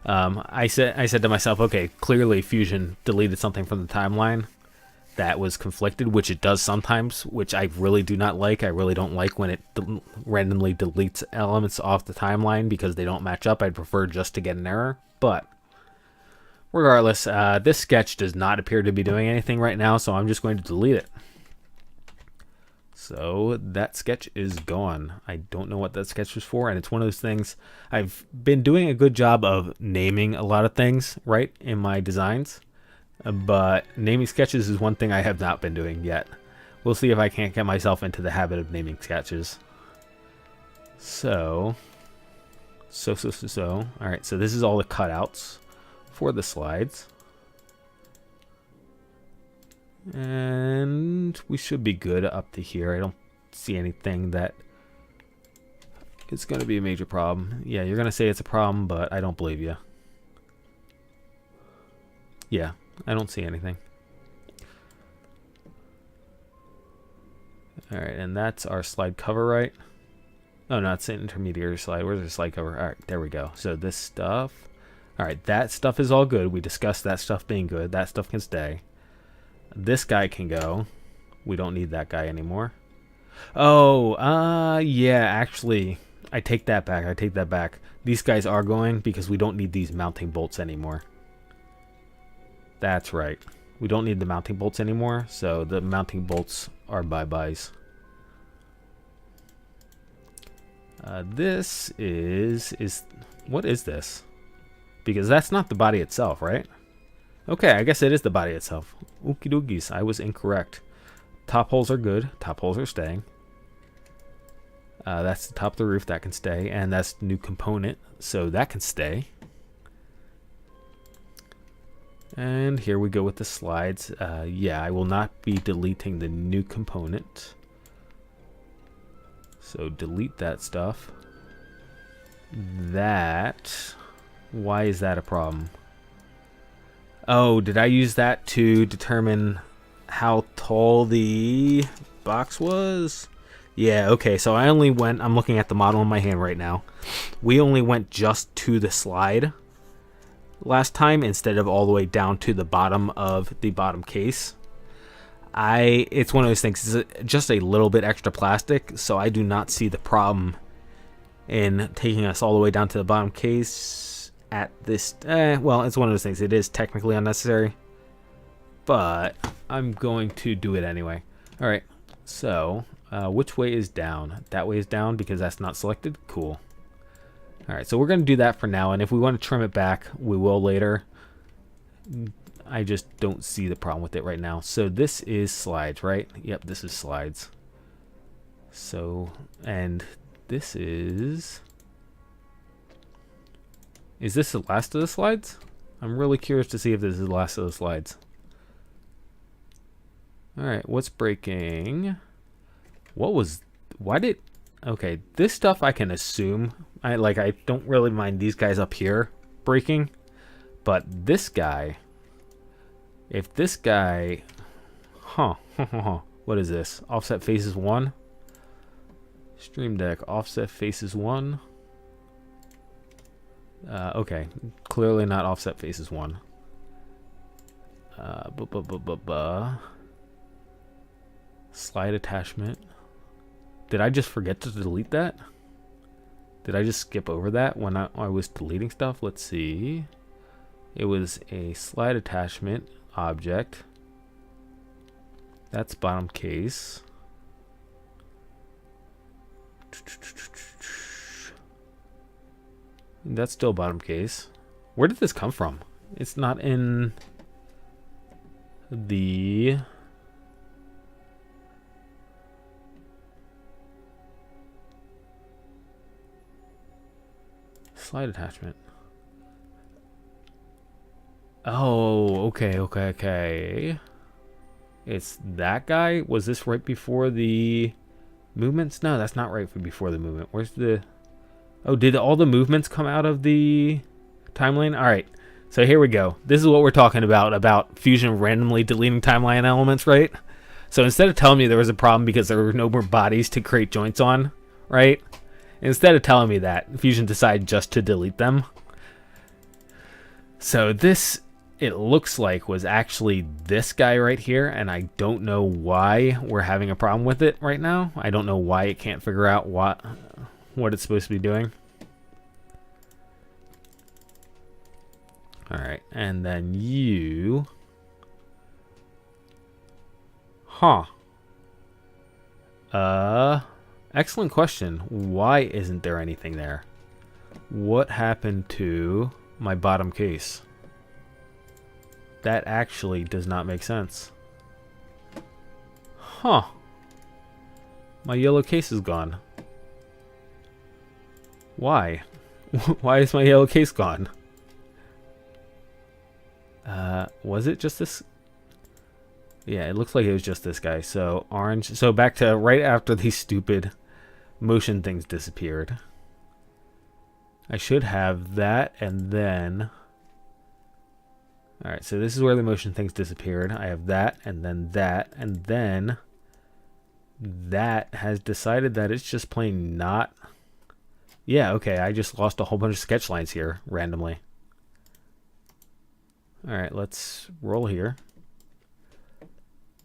I said to myself, okay, clearly Fusion deleted something from the timeline that was conflicted, which it does sometimes, which I really do not like. I really don't like when it randomly deletes elements off the timeline because they don't match up. I'd prefer just to get an error. But regardless, this sketch does not appear to be doing anything right now, so I'm just going to delete it. So that sketch is gone. I don't know what that sketch was for, and it's one of those things. I've been doing a good job of naming a lot of things, right, in my designs, but naming sketches is one thing I have not been doing yet. We'll see if I can't get myself into the habit of naming sketches. So. All right, so this is all the cutouts for the slides. And we should be good up to here. I don't see anything that is going to be a major problem. Yeah, you're going to say it's a problem, but I don't believe you. Yeah, I don't see anything. Alright, and that's our slide cover, right? Oh, no, it's an intermediary slide. Where's the slide cover? Alright, there we go. So this stuff. Alright, that stuff is all good. We discussed that stuff being good. That stuff can stay. This guy can go. We don't need that guy anymore. Oh, yeah, actually, I take that back. These guys are going because we don't need these mounting bolts anymore. That's right. We don't need the mounting bolts anymore, so the mounting bolts are bye-byes. This is... What is this? Because that's not the body itself, right? Okay, I guess it is the body itself. Okie dokies, I was incorrect. Top holes are good. Top holes are staying. That's the top of the roof. That can stay. And that's the new component, so that can stay. And here we go with the slides. Yeah, I will not be deleting the new component. So delete that stuff. That... Why is that a problem? Oh, did I use that to determine how tall the box was? Yeah, okay, so I only went... I'm looking at the model in my hand right now. We only went just to the slide last time instead of all the way down to the bottom of the bottom case. It's one of those things, it's just a little bit extra plastic, so I do not see the problem in taking us all the way down to the bottom case at this. Well, it's one of those things, it is technically unnecessary, but I'm going to do it anyway. All right, so which way is down? That way is down because that's not selected. Cool. All right, so we're going to do that for now, and if we want to trim it back, we will later. I just don't see the problem with it right now. So this is slides, right? Yep, this is slides. So, and this is this the last of the slides? I'm really curious to see if this is the last of the slides. All right, what's breaking? Okay, this stuff I can assume. I don't really mind these guys up here breaking, but this guy, if this guy, what is this? Offset faces 1. Stream Deck offset faces 1. Okay, clearly not offset faces 1. Slide attachment. Did I just forget to delete that? Did I just skip over that when I was deleting stuff? Let's see. It was a slide attachment object. That's bottom case. That's still bottom case. Where did this come from? It's not in the... slide attachment. Oh, okay. It's that guy? Was this right before the movements? No, that's not right before the movement. Where's the... Oh, did all the movements come out of the timeline? All right, so here we go. This is what we're talking about Fusion randomly deleting timeline elements, right? So instead of telling me there was a problem because there were no more bodies to create joints on, right? Instead of telling me that, Fusion decided just to delete them. So this, it looks like, was actually this guy right here, and I don't know why we're having a problem with it right now. I don't know why it can't figure out what it's supposed to be doing. All right, and then you... Excellent question. Why isn't there anything there? What happened to my bottom case? That actually does not make sense. My yellow case is gone. Why? Why is my yellow case gone? Was it just this? Yeah, it looks like it was just this guy. So orange. So back to right after these stupid motion things disappeared. I should have that, and then... Alright, so this is where the motion things disappeared. I have that, and then that, and then... that has decided that it's just plain not... Yeah, okay, I just lost a whole bunch of sketch lines here, randomly. Alright, let's roll here.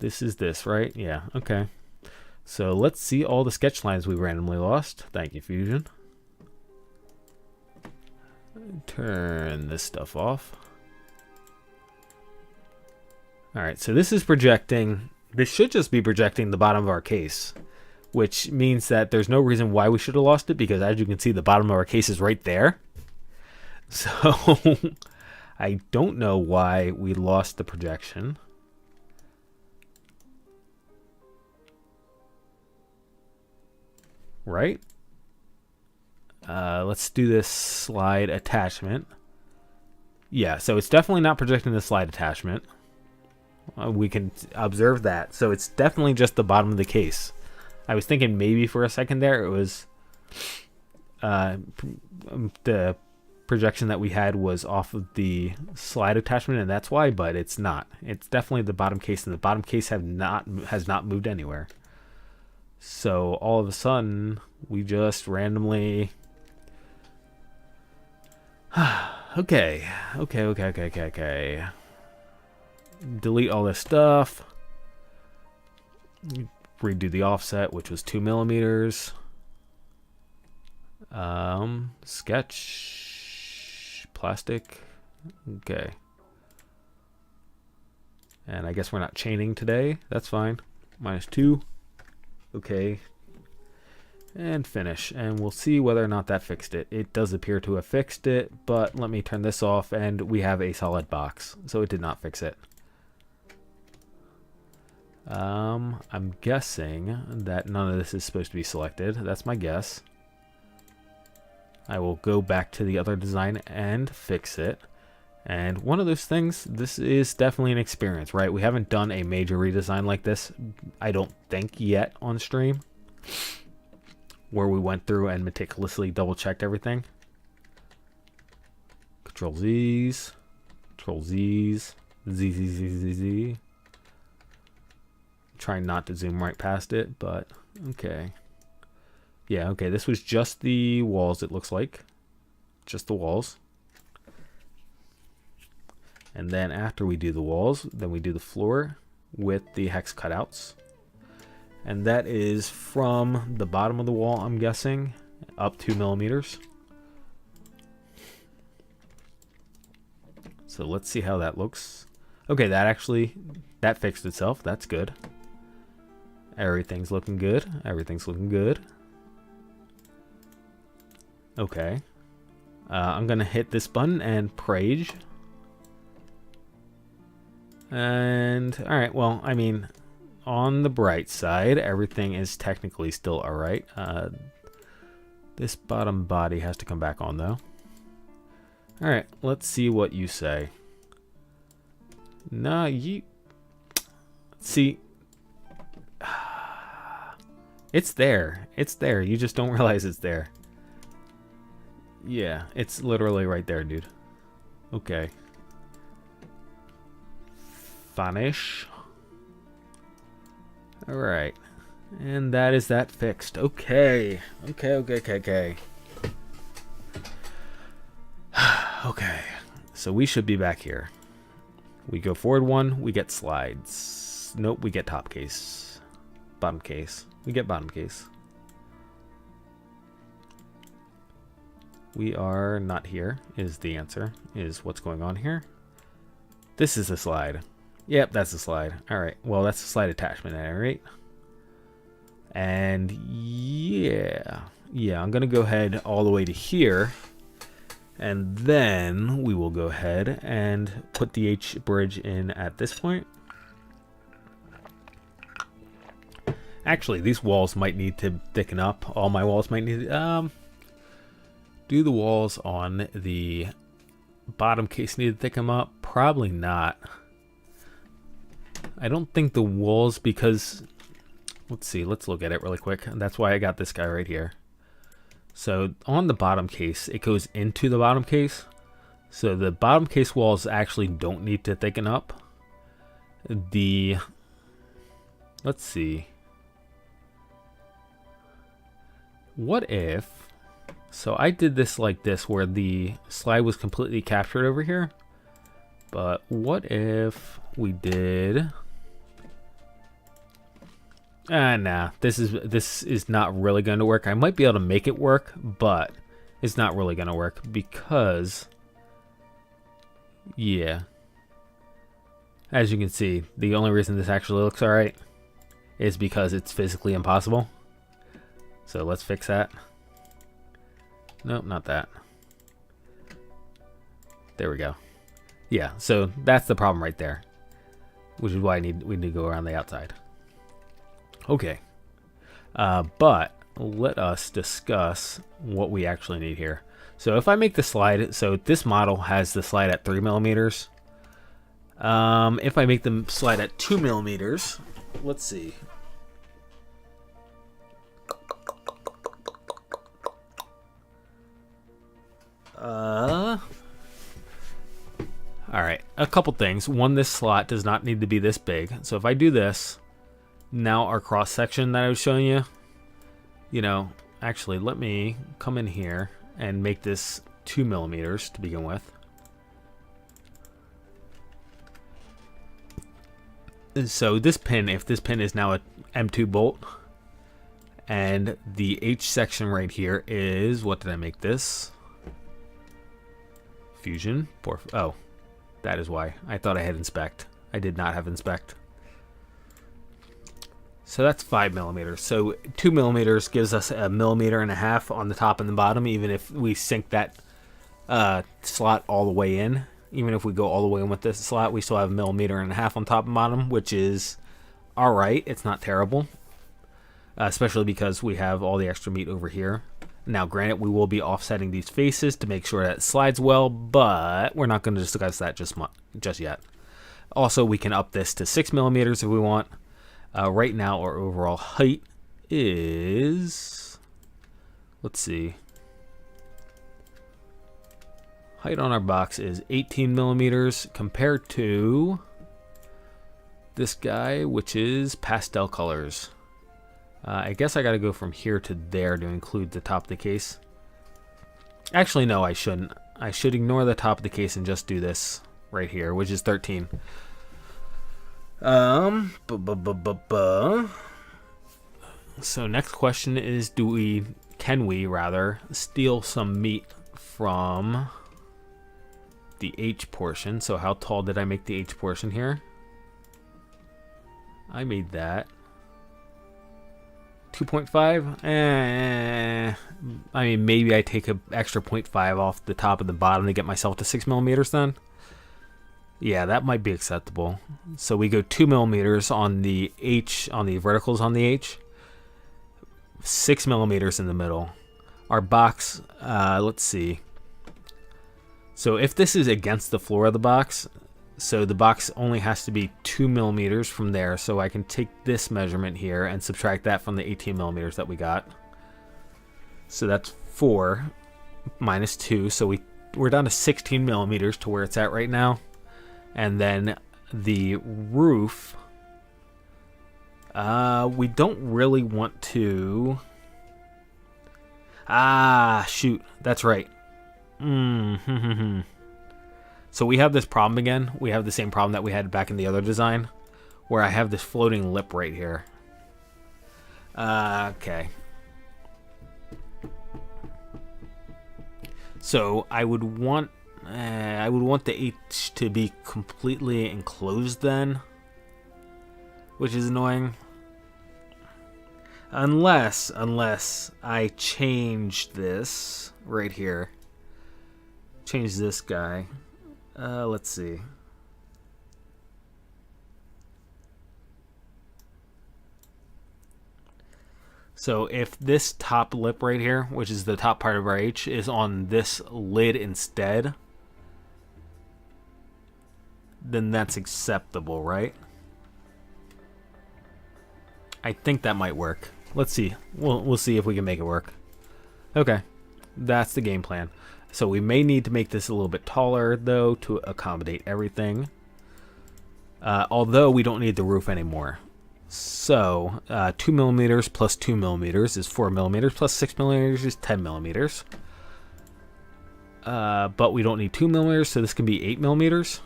This is this, right? Yeah, okay. So let's see all the sketch lines we randomly lost. Thank you, Fusion. Turn this stuff off. Alright, so this is projecting, this should just be projecting the bottom of our case, which means that there's no reason why we should have lost it, because as you can see, the bottom of our case is right there. So I don't know why we lost the projection. Right? Let's do this slide attachment. Yeah, so it's definitely not projecting the slide attachment. We can observe that. So it's definitely just the bottom of the case. I was thinking maybe for a second there it was the projection that we had was off of the slide attachment, and that's why, but it's not. It's definitely the bottom case, and the bottom case has not moved anywhere. So all of a sudden we just randomly okay. Delete all this stuff. Redo the offset, which was 2 millimeters. Sketch plastic. Okay. And I guess we're not chaining today. That's fine. -2. Okay. And finish. And we'll see whether or not that fixed it. It does appear to have fixed it, but let me turn this off, and we have a solid box. So it did not fix it. I'm guessing that none of this is supposed to be selected. That's my guess. I will go back to the other design and fix it. And one of those things, this is definitely an experience, right? We haven't done a major redesign like this, I don't think, yet on stream, where we went through and meticulously double-checked everything. Control Z's, Control Z's, Z, Z, Z, Z, Z. Trying not to zoom right past it, but okay. Yeah, okay, this was just the walls, it looks like. Just the walls. And then after we do the walls, then we do the floor with the hex cutouts. And that is from the bottom of the wall, I'm guessing, up 2 millimeters. So let's see how that looks. Okay, that fixed itself. That's good. Everything's looking good. Everything's looking good. Okay. I'm going to hit this button and prage. And, alright, well, I mean, on the bright side, everything is technically still alright. This bottom body has to come back on, though. Alright, let's see what you say. No, you... See... It's there. It's there. You just don't realize it's there. Yeah, it's literally right there, dude. Okay. Finish. Alright. And that is that fixed. Okay. Okay. Okay. So we should be back here. We go forward one, we get slides. Nope, we get top case. Bottom case. We get bottom case. We are not here, is the answer. Is what's going on here. This is the slide. Yep, that's the slide. Alright, well, that's the slide attachment at any rate. And yeah, I'm going to go ahead all the way to here. And then we will go ahead and put the H bridge in at this point. Actually, these walls might need to thicken up. All my walls might need to... do the walls on the bottom case need to thicken up? Probably not. I don't think the walls, because... Let's see, let's look at it really quick. That's why I got this guy right here. So on the bottom case, it goes into the bottom case. So the bottom case walls actually don't need to thicken up. Let's see. What if... So I did this like this, where the slide was completely captured over here. But what if we did... nah, this is not really going to work. I might be able to make it work, but it's not really going to work because... Yeah. As you can see, the only reason this actually looks alright is because it's physically impossible. So let's fix that. Nope, not that. There we go. Yeah, so that's the problem right there, which is why we need to go around the outside. Okay, but let us discuss what we actually need here. So if I make the slide, so this model has the slide at 3 millimeters. If I make the slide at 2 millimeters, let's see. Alright, a couple things. One, this slot does not need to be this big. So if I do this, now our cross section that I was showing you, actually let me come in here and make this 2 millimeters to begin with. So this pin, if this pin is now a M2 bolt, and the H section right here is, what did I make this? Fusion. Oh, that is why. I thought I had inspect. I did not have inspect. So that's 5 millimeters. So 2 millimeters gives us 1.5 millimeters on the top and the bottom, even if we sink that slot all the way in. Even if we go all the way in with this slot, we still have 1.5 millimeters on top and bottom, which is alright. It's not terrible. Especially because we have all the extra meat over here. Now, granted, we will be offsetting these faces to make sure that it slides well, but we're not going to discuss that just yet. Also, we can up this to 6 millimeters if we want. Right now, our overall height is... Let's see. Height on our box is 18 millimeters compared to this guy, which is pastel colors. I guess I got to go from here to there to include the top of the case. Actually, no, I shouldn't. I should ignore the top of the case and just do this right here, which is 13. So next question is, can we steal some meat from the H portion? So how tall did I make the H portion here? I made that 2.5. I mean, maybe I take an extra 0.5 off the top and the bottom to get myself to 6 millimeters then. Yeah, that might be acceptable. So we go 2 millimeters on the H, on the verticals on the H, 6 millimeters in the middle. Our box, let's see. So if this is against the floor of the box, so the box only has to be 2 millimeters from there. So I can take this measurement here and subtract that from the 18 millimeters that we got. So that's 4 minus 2. So we're down to 16 millimeters to where it's at right now. And then the roof, we don't really want to... shoot, that's right. So we have this problem again. We have the same problem that we had back in the other design, where I have this floating lip right here. Okay. So I would want the H to be completely enclosed then, which is annoying. Unless I change this right here. Change this guy. Let's see. So if this top lip right here, which is the top part of our H, is on this lid instead, then that's acceptable, right? I think that might work. Let's see. We'll see if we can make it work. Okay, that's the game plan. So we may need to make this a little bit taller, though, to accommodate everything. Although we don't need the roof anymore. So 2 millimeters plus 2 millimeters is 4 millimeters, plus 6 millimeters is 10 millimeters. But we don't need 2 millimeters, so this can be 8 millimeters.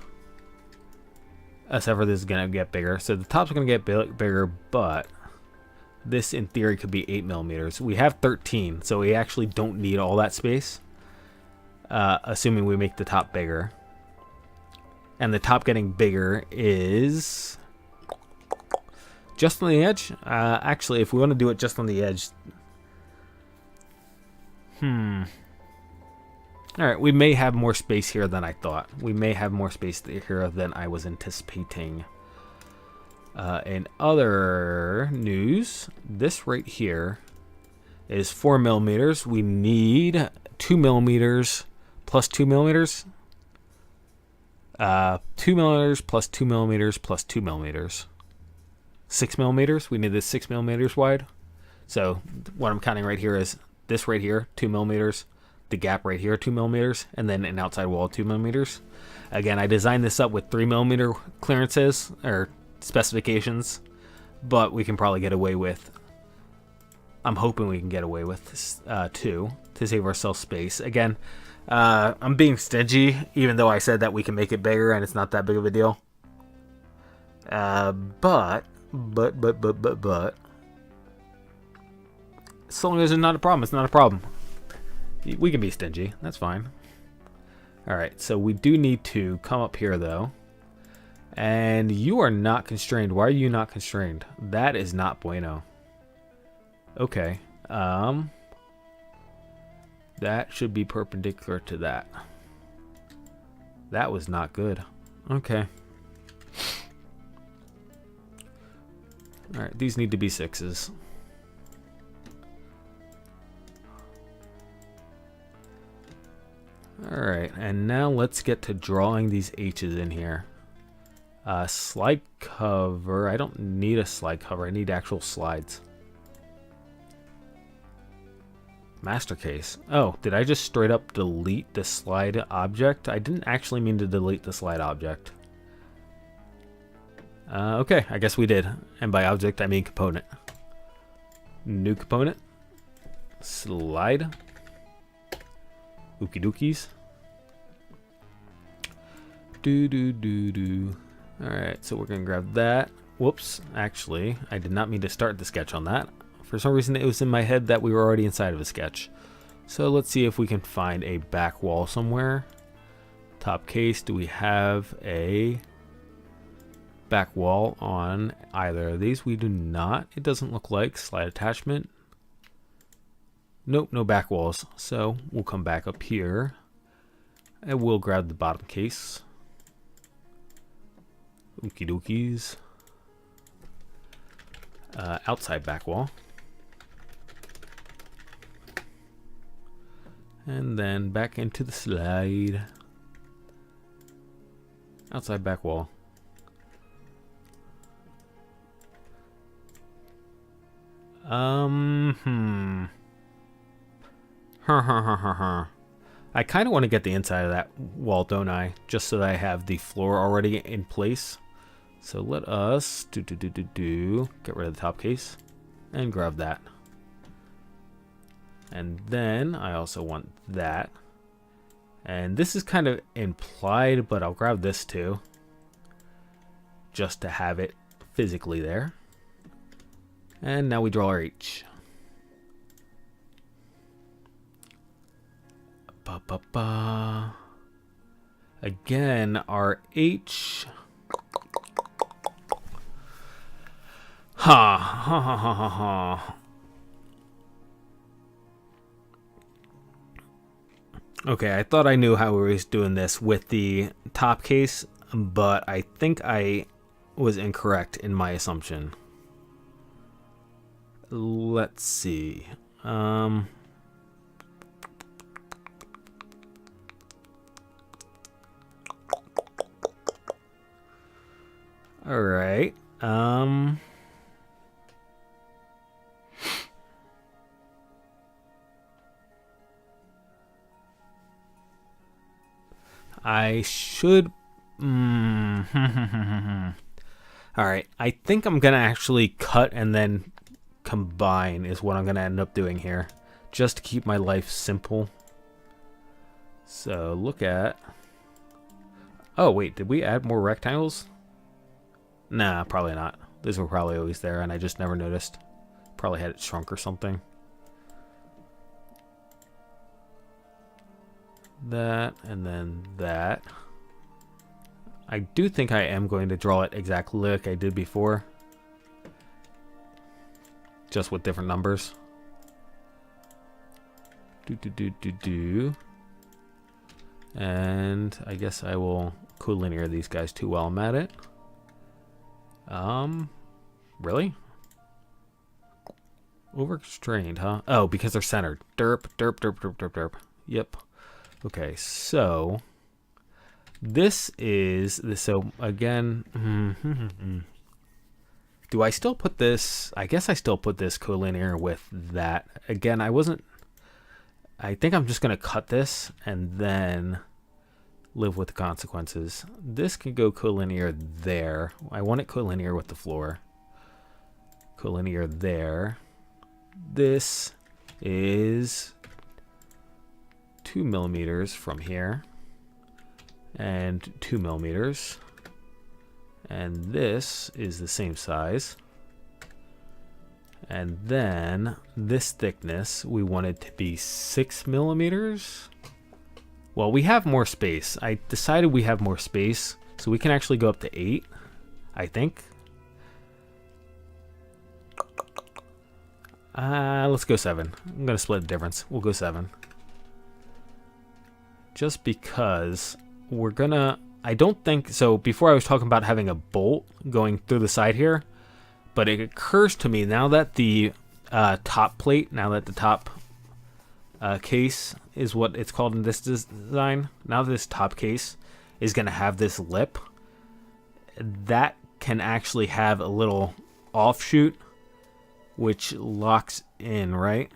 Except for this is going to get bigger. So the top's going to get bigger, but this in theory could be 8 millimeters. We have 13, so we actually don't need all that space. Assuming we make the top bigger. and the top getting bigger is just on the edge. Actually, if we want to do it just on the edge, all right, we may have more space here than I thought. We may have more space here than I was anticipating. In other news, this right here is 4 millimeters. We need 2 millimeters plus 2 millimeters. 2 millimeters plus 2 millimeters plus 2 millimeters. 6 millimeters. We need this 6 millimeters wide. So what I'm counting right here is this right here, 2 millimeters. The gap right here, 2 millimeters, and then an outside wall, 2 millimeters. Again, I designed this up with 3 millimeter clearances or specifications, but we can probably get away with, I'm hoping we can get away with 2 to save ourselves space. Again, I'm being stingy, even though I said that we can make it bigger and it's not that big of a deal. But as long as it's not a problem, it's not a problem. We can be stingy. That's fine. All right, so we do need to come up here, though. And you are not constrained. Why are you not constrained? That is not bueno. Okay. That should be perpendicular to that. That was not good. Okay. All right, these need to be 6s. Alright, and now let's get to drawing these H's in here. Slide cover. I don't need a slide cover. I need actual slides. Master case. Oh, did I just straight up delete the slide object? I didn't actually mean to delete the slide object. Okay, I guess we did. And by object, I mean component. New component. Slide. Ookie dookies. Alright, so we're going to grab that. Whoops, actually, I did not mean to start the sketch on that. For some reason, it was in my head that we were already inside of a sketch. So let's see if we can find a back wall somewhere. Top case, do we have a back wall on either of these? We do not. It doesn't look like. Slide attachment. Nope, no back walls. So we'll come back up here and we'll grab the bottom case. Okie dokies. Outside back wall. And then back into the slide. Outside back wall. I kind of want to get the inside of that wall, don't I? Just so that I have the floor already in place. So let us get rid of the top case and grab that. And then I also want that. And this is kind of implied, but I'll grab this too. Just to have it physically there. And now we draw our H. Again, our H. Okay, I thought I knew how we were doing this with the top case, but I think I was incorrect in my assumption. Let's see. All right. I should. All right. I think I'm gonna actually cut and then combine is what I'm gonna end up doing here, just to keep my life simple. So look at. Oh wait, did we add more rectangles? Nah, probably not. These were probably always there and I just never noticed. Probably had it shrunk or something. That and then that. I do think I am going to draw it exactly like I did before, just with different numbers. And I guess I will collinear these guys too while I'm at it. Really? Overstrained, huh? Oh, because they're centered. Derp, derp, derp, derp, derp, derp. Yep. Okay, so this is so again. Do I still put this? I guess I still put this collinear with that. Again, I think I'm just gonna cut this and then live with the consequences. This can go collinear there. I want it collinear with the floor. Collinear there. This is 2 millimeters from here, and 2 millimeters, and this is the same size. And then this thickness, we want it to be 6 millimeters. Well, we have more space. I decided we have more space, so we can actually go up to 8, I think. Let's go 7. I'm gonna split the difference. We'll go 7. Just because we're gonna, I don't think, so before I was talking about having a bolt going through the side here, but it occurs to me now that the top plate, now that the top case is what it's called in this design, now that this top case is gonna have this lip, that can actually have a little offshoot which locks in, right?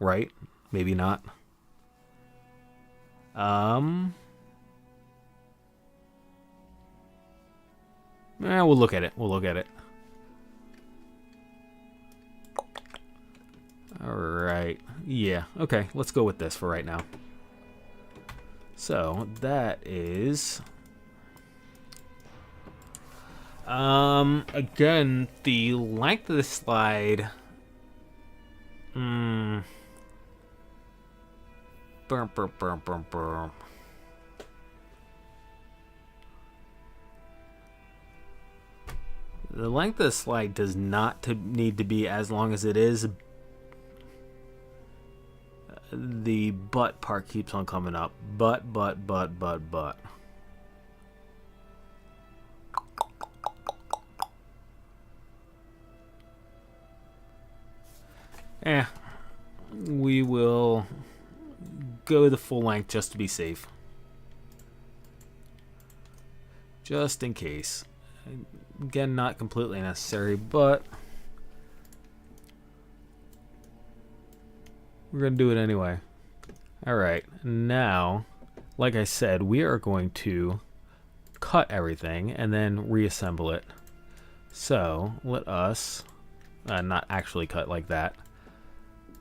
Right? Maybe not. We'll look at it. We'll look at it. Alright. Yeah. Okay. Let's go with this for right now. So, that is... again, the length of the slide... The length of the slide does not need to be as long as it is. The butt part keeps on coming up. Butt. We will go the full length just to be safe. Just in case. Again, not completely necessary, but we're going to do it anyway. Alright, now, like I said, we are going to cut everything and then reassemble it. So, let us not actually cut like that.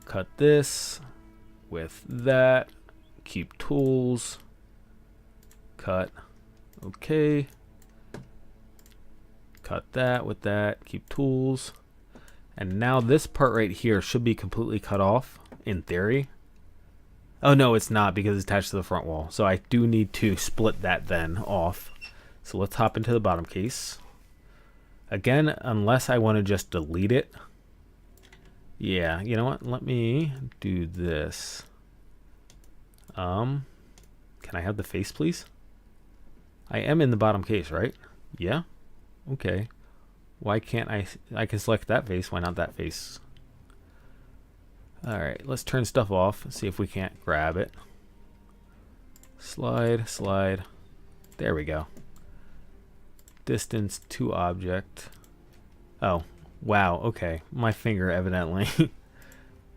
Cut this with that. Keep tools. Cut. Okay. Cut that with that. Keep tools. And now this part right here should be completely cut off, in theory. Oh no, it's not because it's attached to the front wall. So I do need to split that then off. So let's hop into the bottom case. Again, unless I want to just delete it. Yeah, you know what? Let me do this. Can I have the face, please? I am in the bottom case, right? Yeah? Okay. Why can't I can select that face, why not that face? Alright, let's turn stuff off, see if we can't grab it. Slide. There we go. Distance to object. Oh, wow, okay. My finger evidently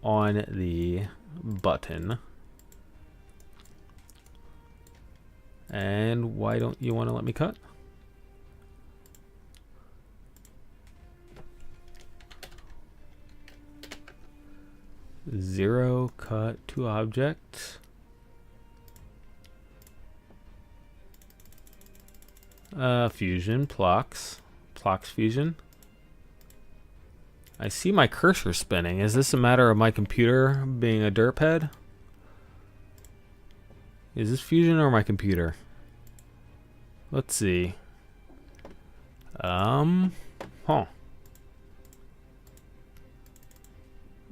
on the button. And why don't you want to let me cut? Zero, cut to object. Fusion, Plox fusion. I see my cursor spinning. Is this a matter of my computer being a derp head? Is this Fusion or my computer? Let's see. Huh.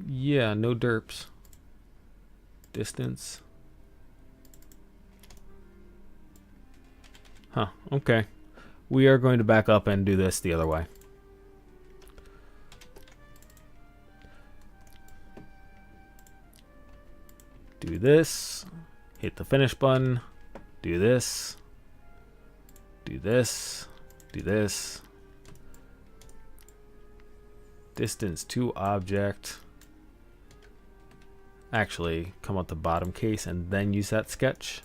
Yeah, no derps. Distance. Huh, okay. We are going to back up and do this the other way. Do this. Hit the finish button. Do this. Do this. Do this. Distance to object. Actually, come up the bottom case and then use that sketch.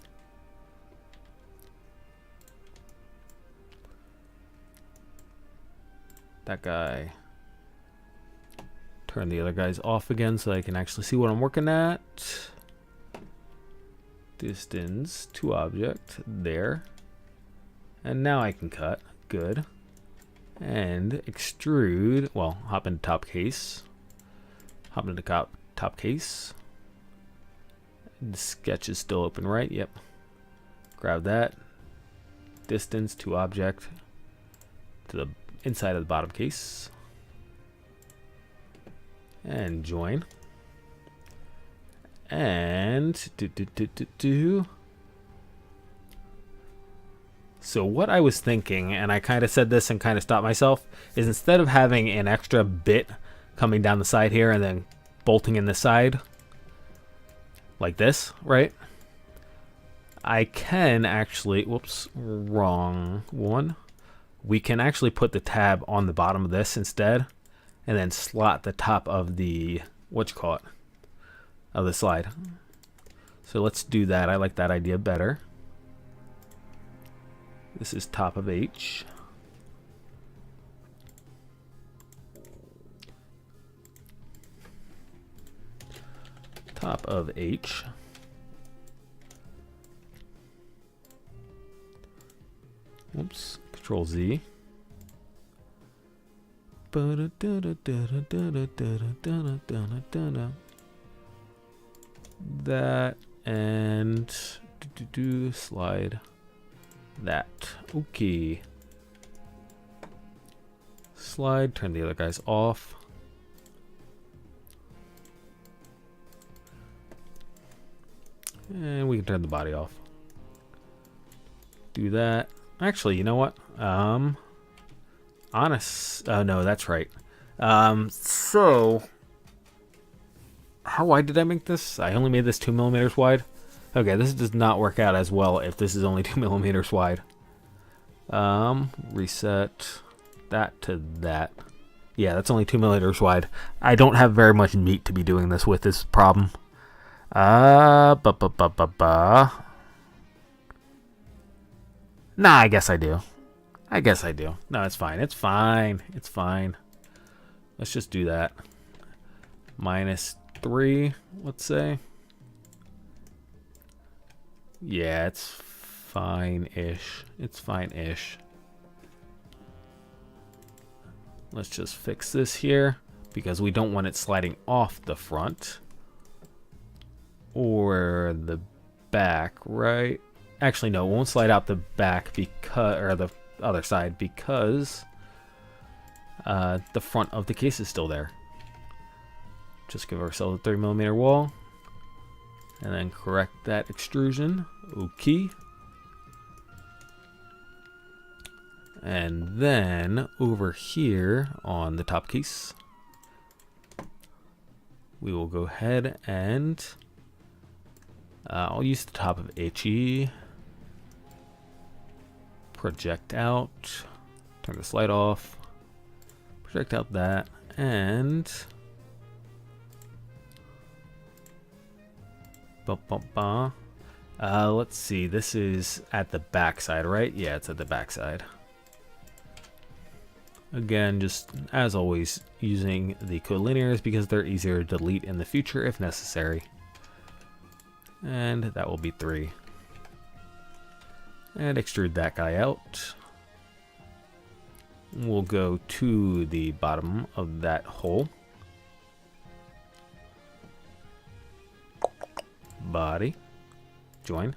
That guy. Turn the other guys off again so I can actually see what I'm working at. Distance to object. There. And now I can cut. Good. And extrude. Well, hop into top case. Hop into top case. The sketch is still open, right? Yep. Grab that. Distance to object. To the inside of the bottom case. And join. And So what I was thinking, and I kind of said this and kind of stopped myself, is instead of having an extra bit coming down the side here and then bolting in the side like this, right? I can actually, whoops, wrong one. We can actually put the tab on the bottom of this instead, and then slot the top of the, of the slide. So let's do that. I like that idea better. This is top of H. Top of H. Oops. Control Z. That and slide that. Okay. Slide, turn the other guys off. And we can turn the body off. Do that. Actually, you know what? Honest. No, that's right. So, how wide did I make this? I only made this 2mm wide. Okay, this does not work out as well if this is only 2mm wide. Reset that to that. Yeah, that's only 2mm wide. I don't have very much meat to be doing this with this problem. Nah, I guess I do. No, it's fine. It's fine. It's fine. Let's just do that. -3, let's say. Yeah, it's fine-ish. It's fine-ish. Let's just fix this here because we don't want it sliding off the front or the back, right? Actually, no, it won't slide out the back because, or the other side, because the front of the case is still there. Just give ourselves a 3mm wall and then correct that extrusion. Okay. And then over here on the top case, we will go ahead and I'll use the top of HE. Project out. Turn the slide off. Project out that. And let's see. This is at the back side, right? Yeah, it's at the back side. Again, just as always, using the colinears because they're easier to delete in the future if necessary. And that will be 3. And extrude that guy out. We'll go to the bottom of that hole. Body. Join.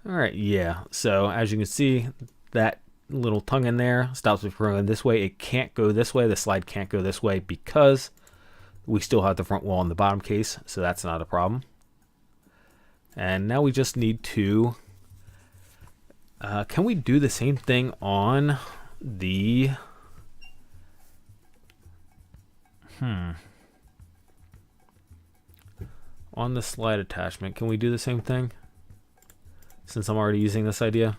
All right, yeah. So as you can see, that little tongue in there stops it from going this way. It can't go this way. The slide can't go this way because we still have the front wall in the bottom case, so that's not a problem. And now we just need to, can we do the same thing on the, on the slide attachment, can we do the same thing? Since I'm already using this idea.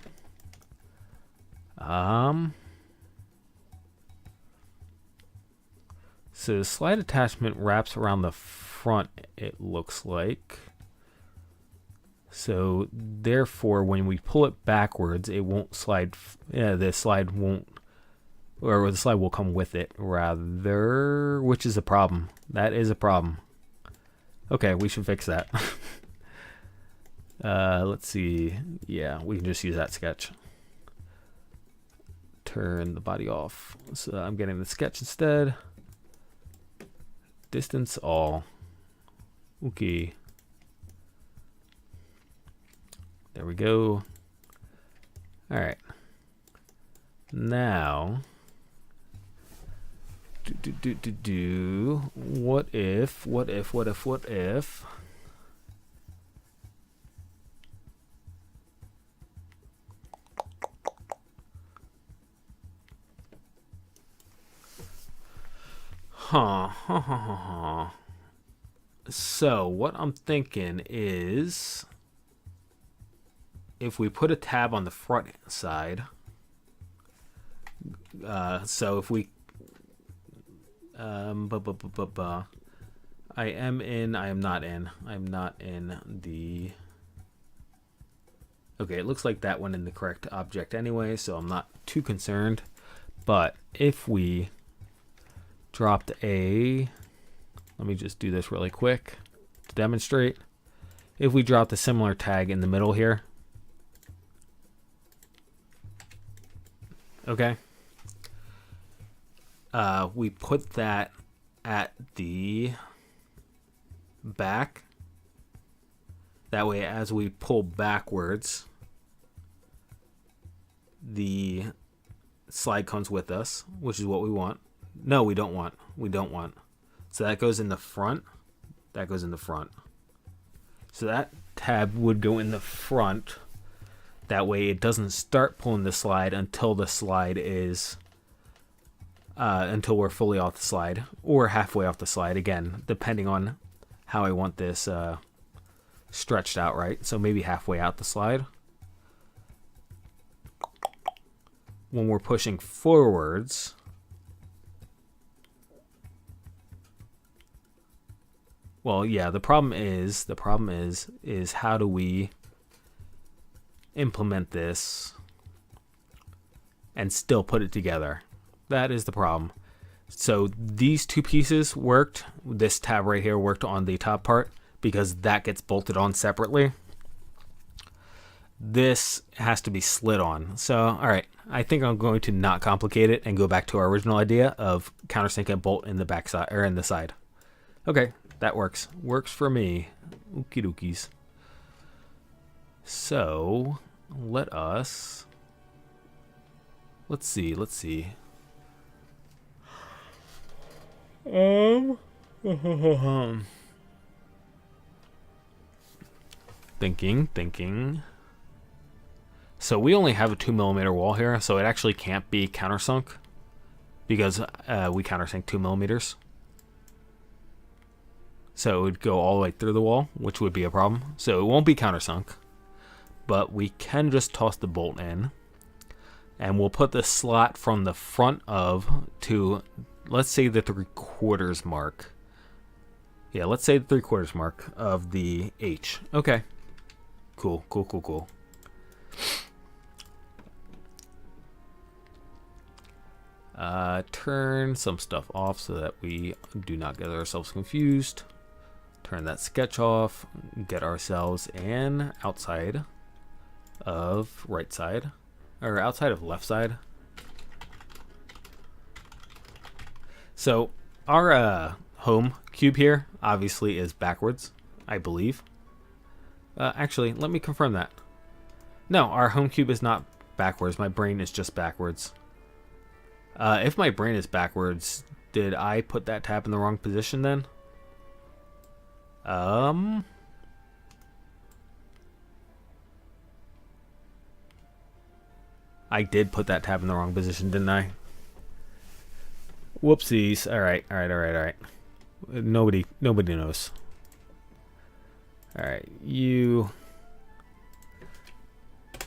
So the slide attachment wraps around the front, it looks like. So therefore, when we pull it backwards, it won't slide. Yeah, the slide won't, or the slide will come with it rather, which is a problem. That is a problem. Okay, we should fix that. Let's see. Yeah, we can just use that sketch. Turn the body off. So I'm getting the sketch instead. Distance all. Okay. There we go. All right. Now, what if? So what I'm thinking is, if we put a tab on the front side, so if we, I am not in the, okay, it looks like that went in the correct object anyway, so I'm not too concerned. But if we dropped a, let me just do this really quick to demonstrate. If we dropped a similar tag in the middle here, okay, we put that at the back. That way, as we pull backwards, the slide comes with us, which is what we want. No, we don't want. So that goes in the front. That goes in the front. So that tab would go in the front. That way it doesn't start pulling the slide until the slide is, until we're fully off the slide or halfway off the slide. Again, depending on how I want this stretched out, right? So maybe halfway out the slide. When we're pushing forwards, well, yeah, the problem is how do we implement this and still put it together? That is the problem. So these two pieces worked. This tab right here worked on the top part because that gets bolted on separately. This has to be slid on. So, all right, I think I'm going to not complicate it and go back to our original idea of countersink and bolt in the back side or in the side. Okay. That works. Works for me. Okie dokies. So, let's see. Thinking. So we only have a 2mm wall here, so it actually can't be countersunk because we countersink 2mm. So it would go all the way through the wall, which would be a problem. So it won't be countersunk, but we can just toss the bolt in, and we'll put the slot from the front of to, let's say, the 3/4 mark. Yeah, let's say the 3/4 mark of the H. Okay. Cool. Turn some stuff off so that we do not get ourselves confused. Turn that sketch off, get ourselves an outside of right side, or outside of left side. So our home cube here obviously is backwards, I believe. Actually, let me confirm that. No, our home cube is not backwards. My brain is just backwards. If my brain is backwards, did I put that tab in the wrong position then? I did put that tab in the wrong position, didn't I? Whoopsies. Alright. Nobody knows. Alright, you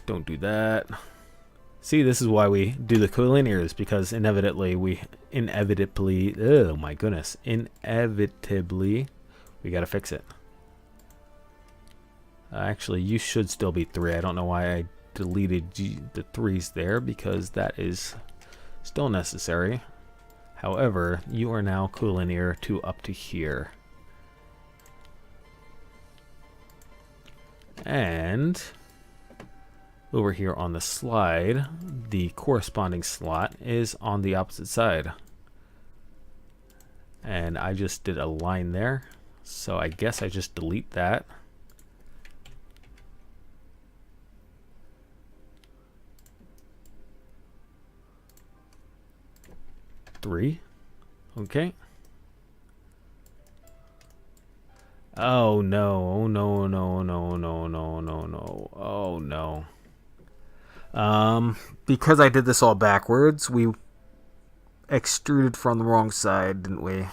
don't do that. See, this is why we do the collinears, because inevitably, oh my goodness, inevitably, we gotta fix it. Actually, you should still be 3. I don't know why I deleted the 3s there, because that is still necessary. However, you are now collinear to up to here. And over here on the slide, the corresponding slot is on the opposite side. And I just did a line there, so I guess I just delete that. Three. Okay. Oh no, oh no, no, no, no, no, no, no, oh no. Because I did this all backwards, we extruded from the wrong side, didn't we?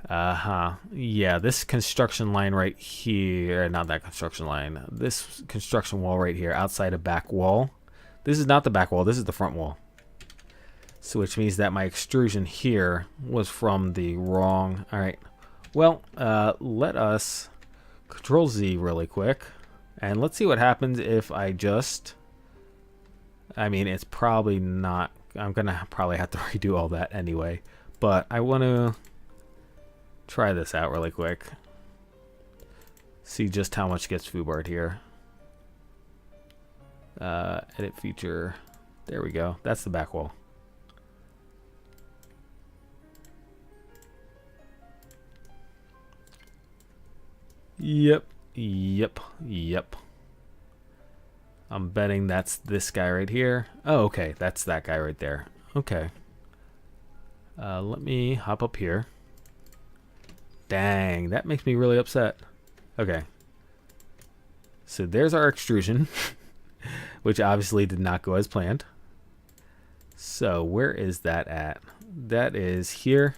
Yeah, this construction line right here, not that construction line, this construction wall right here, outside a back wall. This is not the back wall, this is the front wall. So which means that my extrusion here was from the wrong... Alright, well, let us Control Z really quick. And let's see what happens if I just... I mean, it's probably not... I'm going to probably have to redo all that anyway. But I want to try this out really quick. See just how much gets foobarred here. Edit feature. There we go. That's the back wall. Yep. I'm betting that's this guy right here. Oh, okay. That's that guy right there. Okay. Let me hop up here. Dang, that makes me really upset. Okay. So there's our extrusion, which obviously did not go as planned. So where is that at? That is here.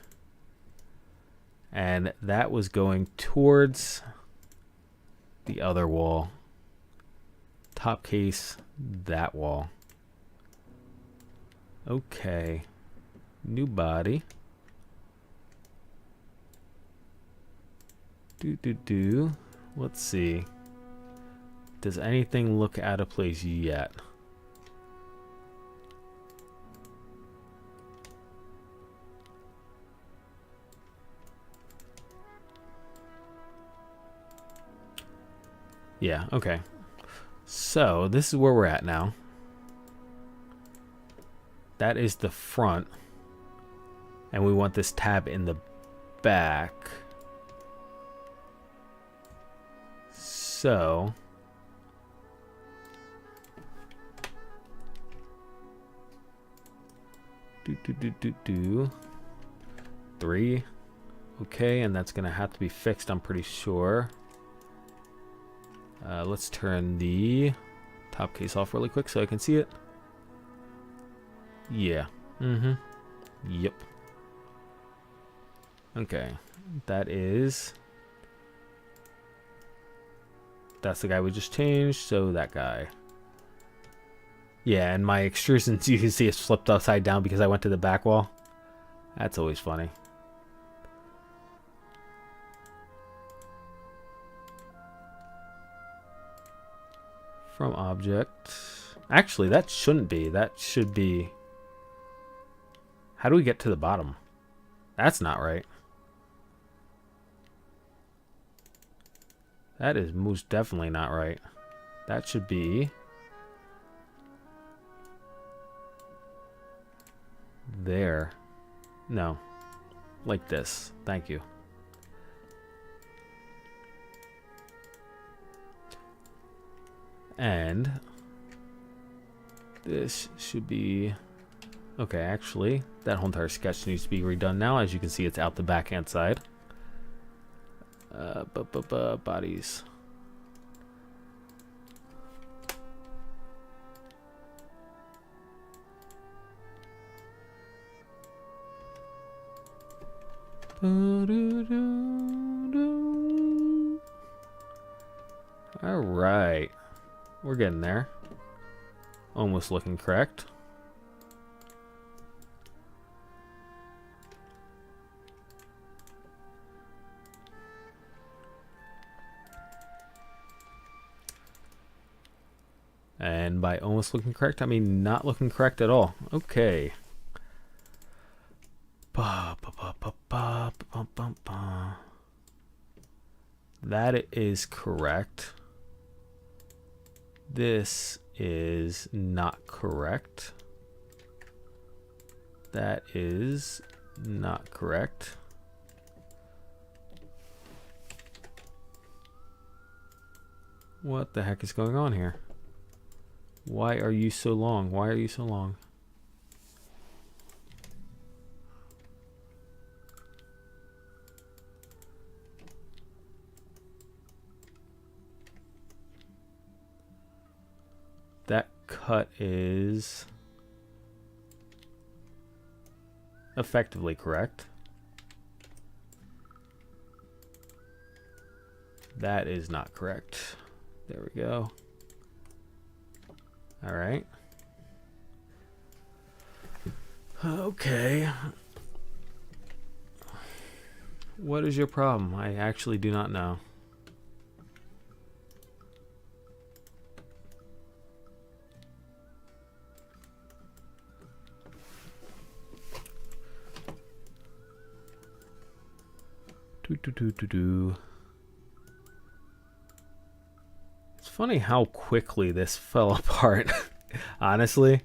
And that was going towards the other wall. Top case, that wall. Okay. New body. Let's see. Does anything look out of place yet? Yeah, okay. So, this is where we're at now. That is the front. And we want this tab in the back. So... 3. Okay, and that's gonna have to be fixed, I'm pretty sure. Let's turn the top case off really quick so I can see it. Yeah. Yep. Okay. That's the guy we just changed, so that guy. Yeah, and my extrusions, you can see it's flipped upside down because I went to the back wall. That's always funny. From object. Actually, that shouldn't be. That should be... How do we get to the bottom? That's not right. That is most definitely not right. That should be... there. No. Like this. Thank you. And this should be okay. Actually, that whole entire sketch needs to be redone now. As you can see, it's out the backhand side. Bodies. All right, we're getting there. Almost looking correct. And by almost looking correct, I mean not looking correct at all. Okay. That is correct. This is not correct. That is not correct. What the heck is going on here? Why are you so long? Why are you so long? That cut is effectively correct. That is not correct. There we go. All right. Okay. What is your problem? I actually do not know. It's funny how quickly this fell apart. Honestly,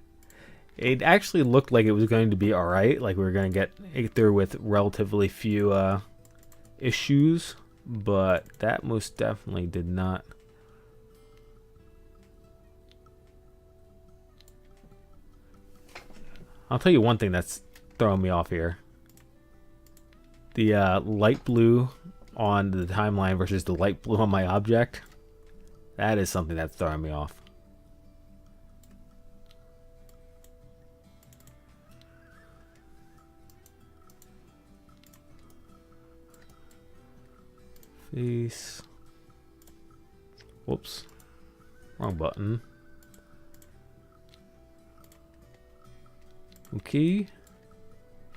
it actually looked like it was going to be all right, like we were going to get it through with relatively few issues, but that most definitely did not. I'll tell you one thing that's throwing me off here. The light blue on the timeline versus the light blue on my object. That is something that's throwing me off. Face. Whoops. Wrong button. Okay.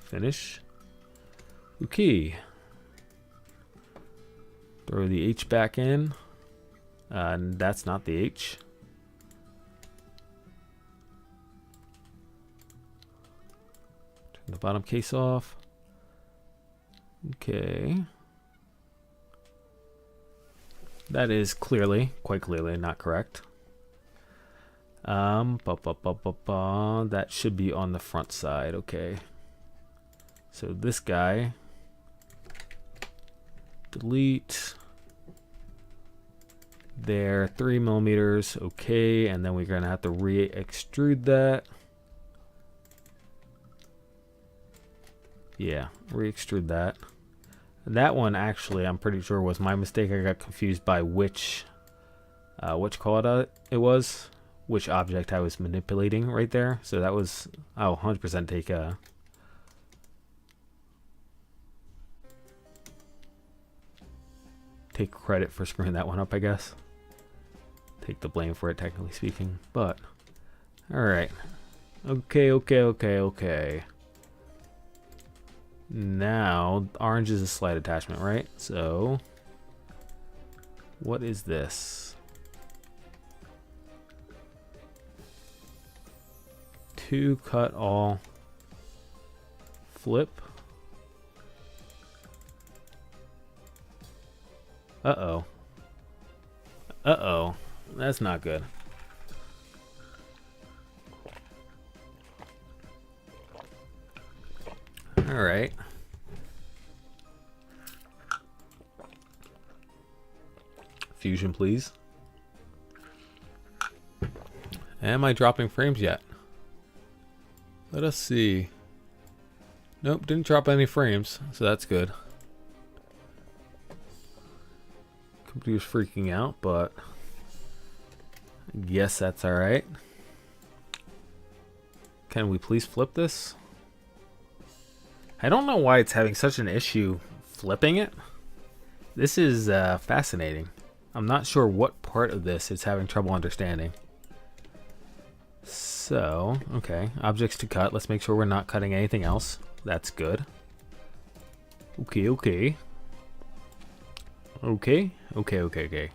Finish. Okay. Throw the H back in. And that's not the H. Turn the bottom case off. Okay. That is clearly, quite clearly, not correct. That should be on the front side. Okay. So this guy, delete. There, 3 millimeters. Okay, and then we're gonna have to re-extrude that. Yeah, re-extrude that. And that one actually, I'm pretty sure was my mistake. I got confused by which call it was, which object I was manipulating right there. So that was, I'll 100% take credit for screwing that one up, I guess. Take the blame for it, technically speaking. But, alright. Okay. Now, orange is a slide attachment, right? So, what is this? To cut all, flip. Uh-oh. Uh-oh. That's not good. All right. Fusion, please. Am I dropping frames yet? Let us see. Nope, didn't drop any frames, so that's good. Computer's freaking out, but I guess that's alright. Can we please flip this? I don't know why it's having such an issue flipping it. This is fascinating. I'm not sure what part of this it's having trouble understanding. So, okay, objects to cut. Let's make sure we're not cutting anything else. That's good. Okay, okay. Okay, okay, okay, okay.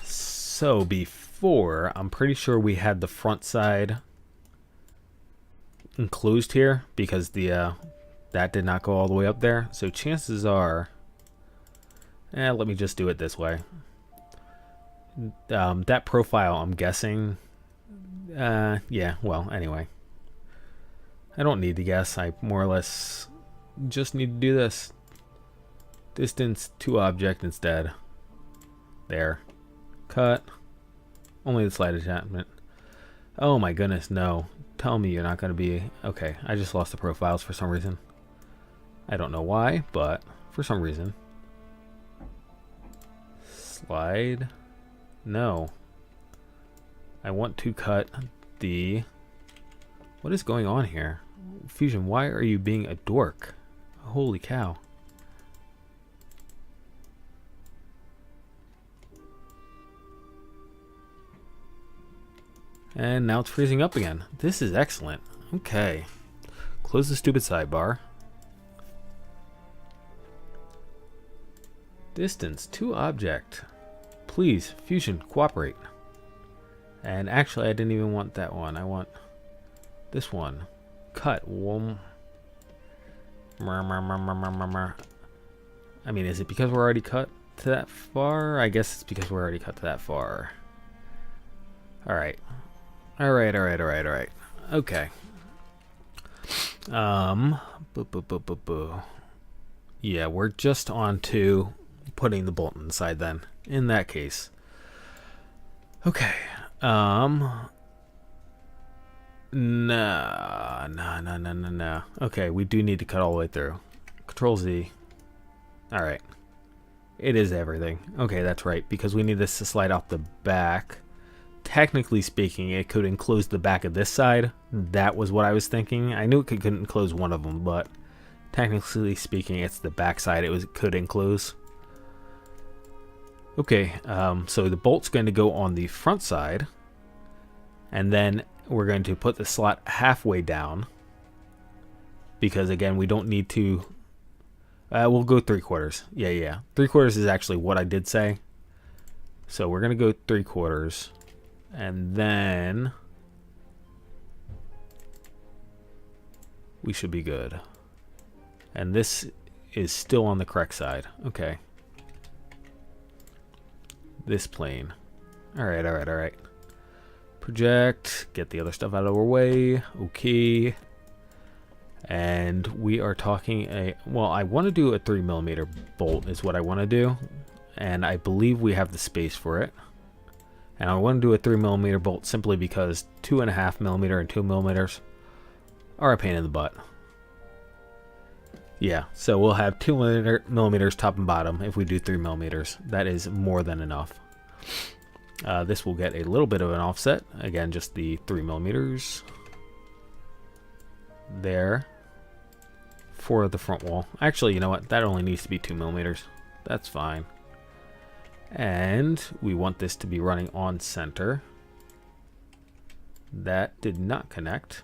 So before, I'm pretty sure we had the front side enclosed here because the that did not go all the way up there. So chances are, let me just do it this way. That profile, I'm guessing. Yeah. Well, anyway, I don't need to guess. I more or less just need to do this. Distance to object instead. There. Cut. Only the slide attachment. Oh my goodness, no. Tell me you're not going to be... Okay, I just lost the profiles for some reason. I don't know why, but for some reason. Slide. No. I want to cut the... What is going on here? Fusion, why are you being a dork? Holy cow. And now it's freezing up again. This is excellent. Okay. Close the stupid sidebar. Distance to object. Please, Fusion, cooperate. And actually, I didn't even want that one. I want this one. Cut. I mean, is it because we're already cut to that far? I guess it's because we're already cut to that far. Alright. Alright. Okay. Yeah, we're just on to putting the bolt inside then. In that case. Okay. No. Okay, we do need to cut all the way through. Control Z. Alright. It is everything. Okay, that's right. Because we need this to slide off the back. Technically speaking, it could enclose the back of this side. That was what I was thinking. I knew it could enclose one of them, but technically speaking, it's the back side it could enclose. Okay, so the bolt's going to go on the front side, and then we're going to put the slot halfway down, because again, we don't need to... we'll go 3/4. Yeah. 3/4 is actually what I did say. So we're going to go 3/4. And then we should be good. And this is still on the correct side. Okay. This plane. Alright. Project. Get the other stuff out of our way. Okay. And we are talking well, I want to do a 3mm bolt is what I want to do. And I believe we have the space for it. And I want to do a 3mm bolt simply because 2.5mm and 2mm are a pain in the butt. Yeah, so we'll have 2mm top and bottom if we do 3mm. That is more than enough. This will get a little bit of an offset. Again, just the 3mm. There. For the front wall. Actually, you know what? That only needs to be 2mm. That's fine. And we want this to be running on center. That did not connect.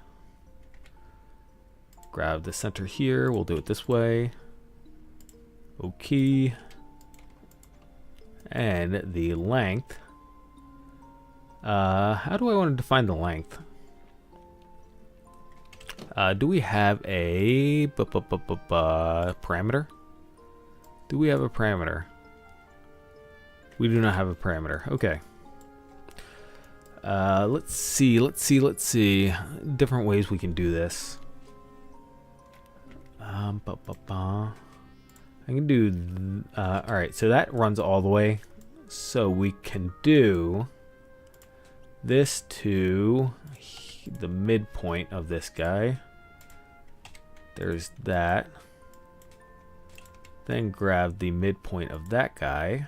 Grab the center here. We'll do it this way. Okay. And the length. How do I want to define the length? Do we have a parameter? Do we have a parameter? We do not have a parameter. Okay. Let's see. Different ways we can do this. I can do, all right, so that runs all the way. So we can do this to the midpoint of this guy. There's that. Then grab the midpoint of that guy.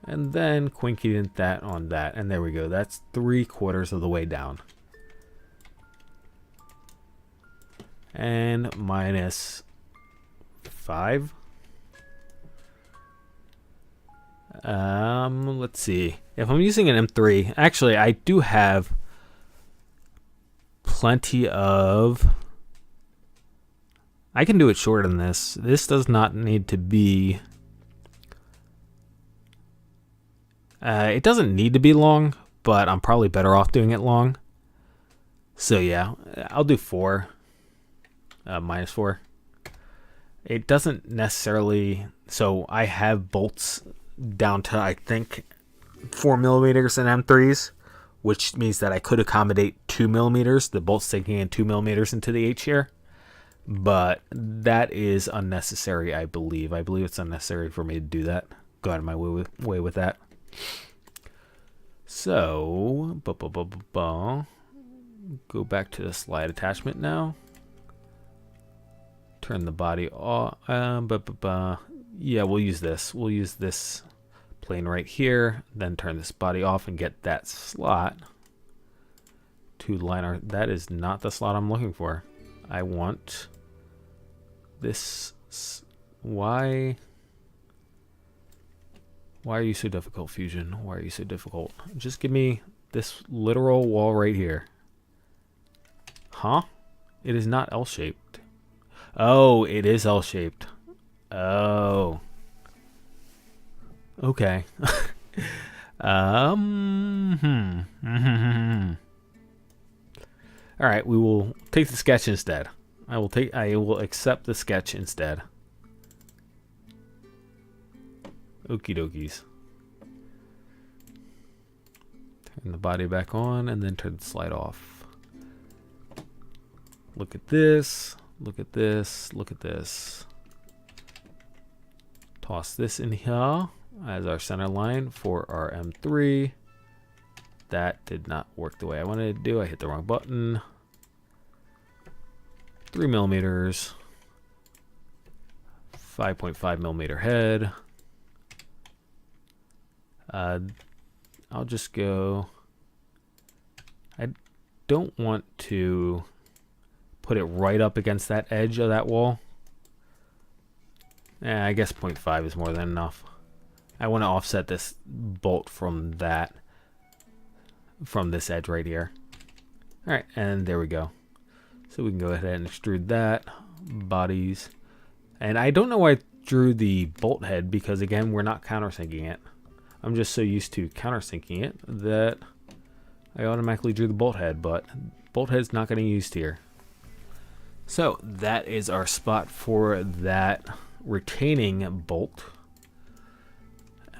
And then quincunate that on that. And there we go. That's 3/4 of the way down. And minus 5. Let's see. If I'm using an M3, actually I do have plenty of, I can do it shorter than this. This does not need to be, it doesn't need to be long, but I'm probably better off doing it long. So yeah, I'll do 4, minus 4. It doesn't necessarily, so I have bolts down to, I think, 4mm in M3s, which means that I could accommodate 2mm, the bolts taking in 2mm into the H here. But that is unnecessary, I believe. I believe it's unnecessary for me to do that. Go out of my way with that. So, go back to the slide attachment now. Turn the body off. Yeah, we'll use this. We'll use this plane right here. Then turn this body off and get that slot to line our. That is not the slot I'm looking for. I want this. Why are you so difficult, Fusion? Why are you so difficult? Just give me this literal wall right here. Huh? It is not L-shaped. Oh, it is L-shaped. Oh. Okay. All right, we will take the sketch instead. I will accept the sketch instead. Okie dokies. Turn the body back on and then turn the slide off. Look at this. Look at this. Look at this. Toss this in here as our center line for our M3. That did not work the way I wanted it to do. I hit the wrong button. 3mm. 5.5mm head. I'll just go. I don't want to put it right up against that edge of that wall. I guess 0.5 is more than enough. I want to offset this bolt from that, from this edge right here. All right, and there we go. So we can go ahead and extrude that. Bodies. And I don't know why I drew the bolt head, because again, we're not countersinking it. I'm just so used to countersinking it that I automatically drew the bolt head, but bolt head's not getting used here. So that is our spot for that retaining bolt.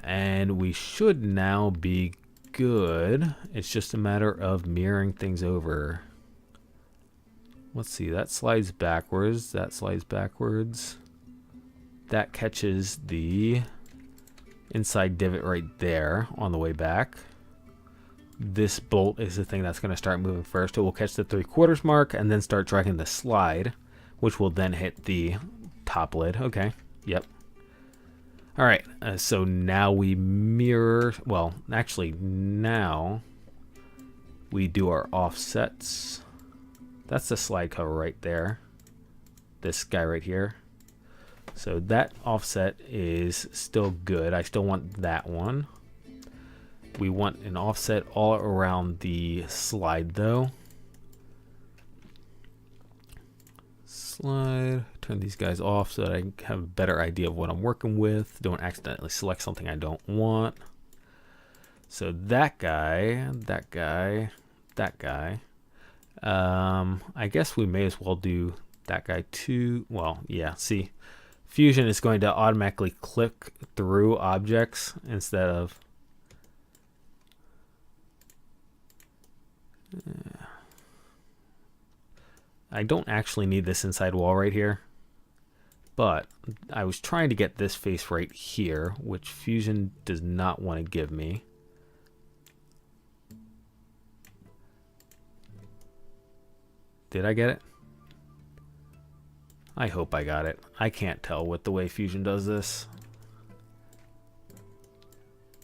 And we should now be good. It's just a matter of mirroring things over. Let's see, that slides backwards, that slides backwards. That catches the inside divot right there on the way back. This bolt is the thing that's going to start moving first. It will catch the 3/4 mark and then start dragging the slide, which will then hit the top lid. Okay, yep. All right, so now we mirror, well, actually now we do our offsets. That's the slide cover right there. This guy right here. So that offset is still good. I still want that one. We want an offset all around the slide though. Slide, turn these guys off so that I have a better idea of what I'm working with. Don't accidentally select something I don't want. So that guy, that guy, that guy. I guess we may as well do that guy too. Well, yeah, see, Fusion is going to automatically click through objects instead of I don't actually need this inside wall right here. But I was trying to get this face right here, which Fusion does not want to give me. Did I get it? I hope I got it. I can't tell with the way Fusion does this.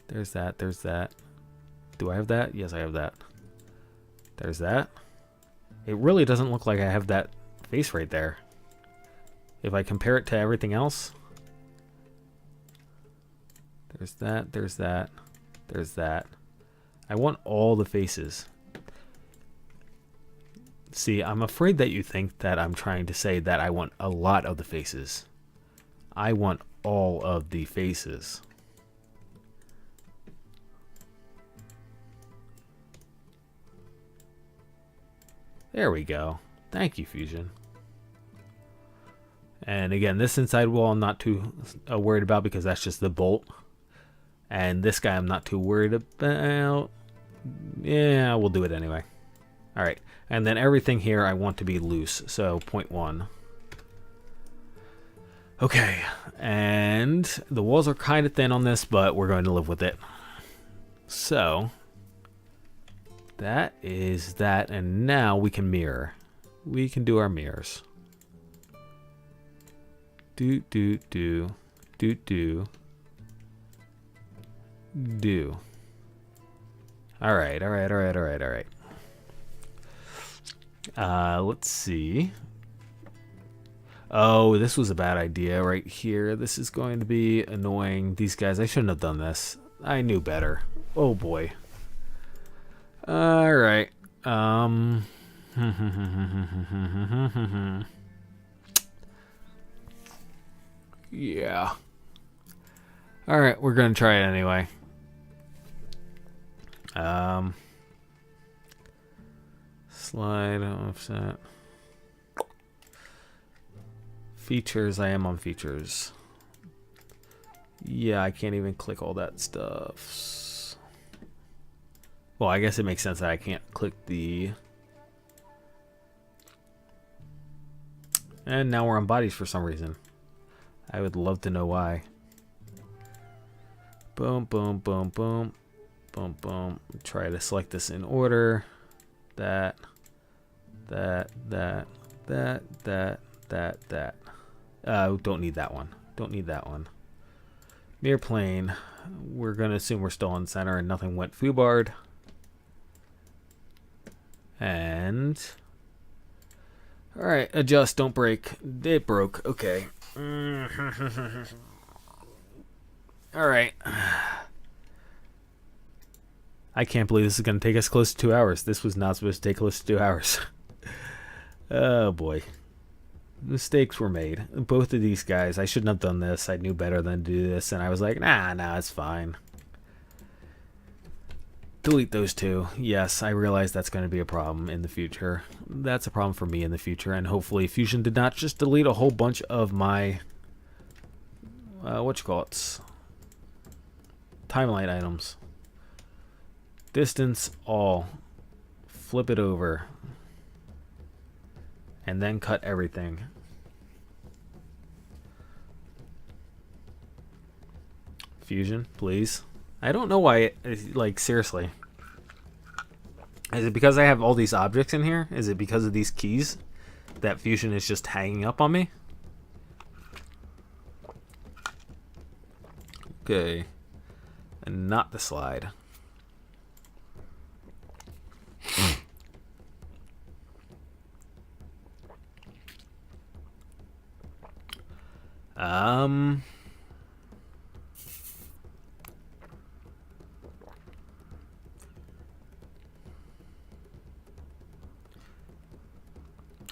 There's that, there's that. Do I have that? Yes, I have that. There's that. It really doesn't look like I have that face right there. If I compare it to everything else. There's that, there's that, there's that. I want all the faces. See, I'm afraid that you think that I'm trying to say that I want a lot of the faces. I want all of the faces. There we go. Thank you, Fusion. And again, this inside wall I'm not too worried about because that's just the bolt. And this guy I'm not too worried about. Yeah, we'll do it anyway. Alright, and then everything here I want to be loose, so 0.1. Okay, and the walls are kind of thin on this, but we're going to live with it. So, that is that, and now we can mirror. We can do our mirrors. Do. Alright. Let's see. Oh, this was a bad idea right here. This is going to be annoying. These guys, I shouldn't have done this. I knew better. Oh boy. Alright. Yeah. Alright, we're gonna try it anyway. Slide offset. Features, I am on features. Yeah, I can't even click all that stuff. Well, I guess it makes sense that I can't click the... And now we're on bodies for some reason. I would love to know why. Boom, boom, boom, boom. Boom, boom. Try to select this in order. That. Don't need that one. Don't need that one. Mirror plane. We're going to assume we're still on center and nothing went foobarred. And... Alright, adjust, don't break. It broke. Okay. Alright. I can't believe this is going to take us close to 2 hours. This was not supposed to take close to 2 hours. Oh boy. Mistakes were made. Both of these guys, I shouldn't have done this. I knew better than to do this, and I was like, nah, it's fine. Delete those two. Yes, I realize that's going to be a problem in the future. That's a problem for me in the future, and hopefully Fusion did not just delete a whole bunch of my... timeline items. Distance all. Flip it over. And then cut everything. Fusion, please. I don't know why, like, seriously. Is it because I have all these objects in here? Is it because of these keys that Fusion is just hanging up on me? Okay. And not the slide.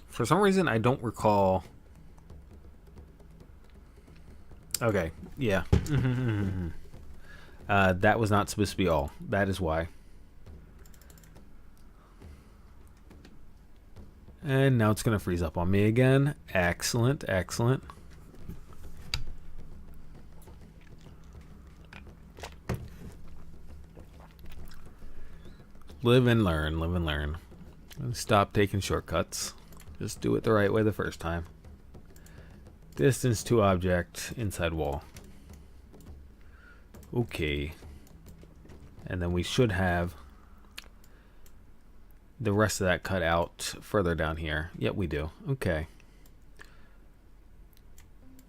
For some reason, I don't recall. Okay, yeah. That was not supposed to be all. That is why. And now it's going to freeze up on me again. Excellent, excellent. Live and learn, live and learn. Stop taking shortcuts. Just do it the right way the first time. Distance to object, inside wall. Okay. And then we should have the rest of that cut out further down here. Yep, we do. Okay.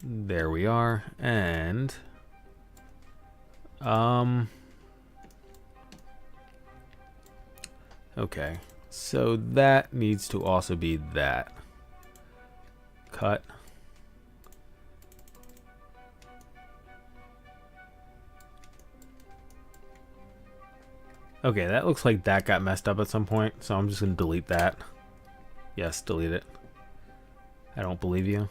There we are. And okay. So that needs to also be that. Cut. Okay, that looks like that got messed up at some point, so I'm just going to delete that. Yes, delete it. I don't believe you.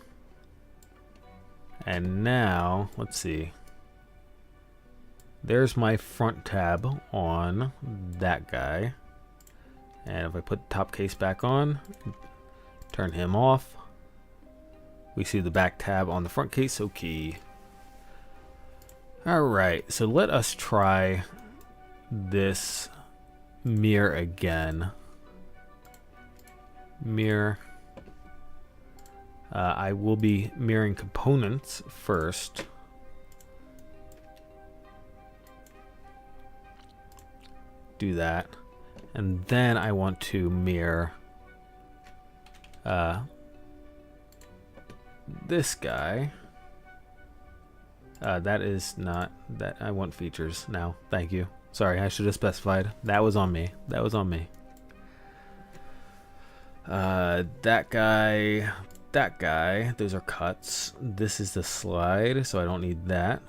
And now, let's see. There's my front tab on that guy. And if I put the top case back on, turn him off, we see the back tab on the front case. Okay. Alright, so let us try this mirror again. Mirror. I will be mirroring components first. Do that. And then I want to mirror this guy. That is not that. I want features now. Thank you. Sorry, I should have specified. That was on me. That was on me. That guy. That guy. Those are cuts. This is the slide, so I don't need that.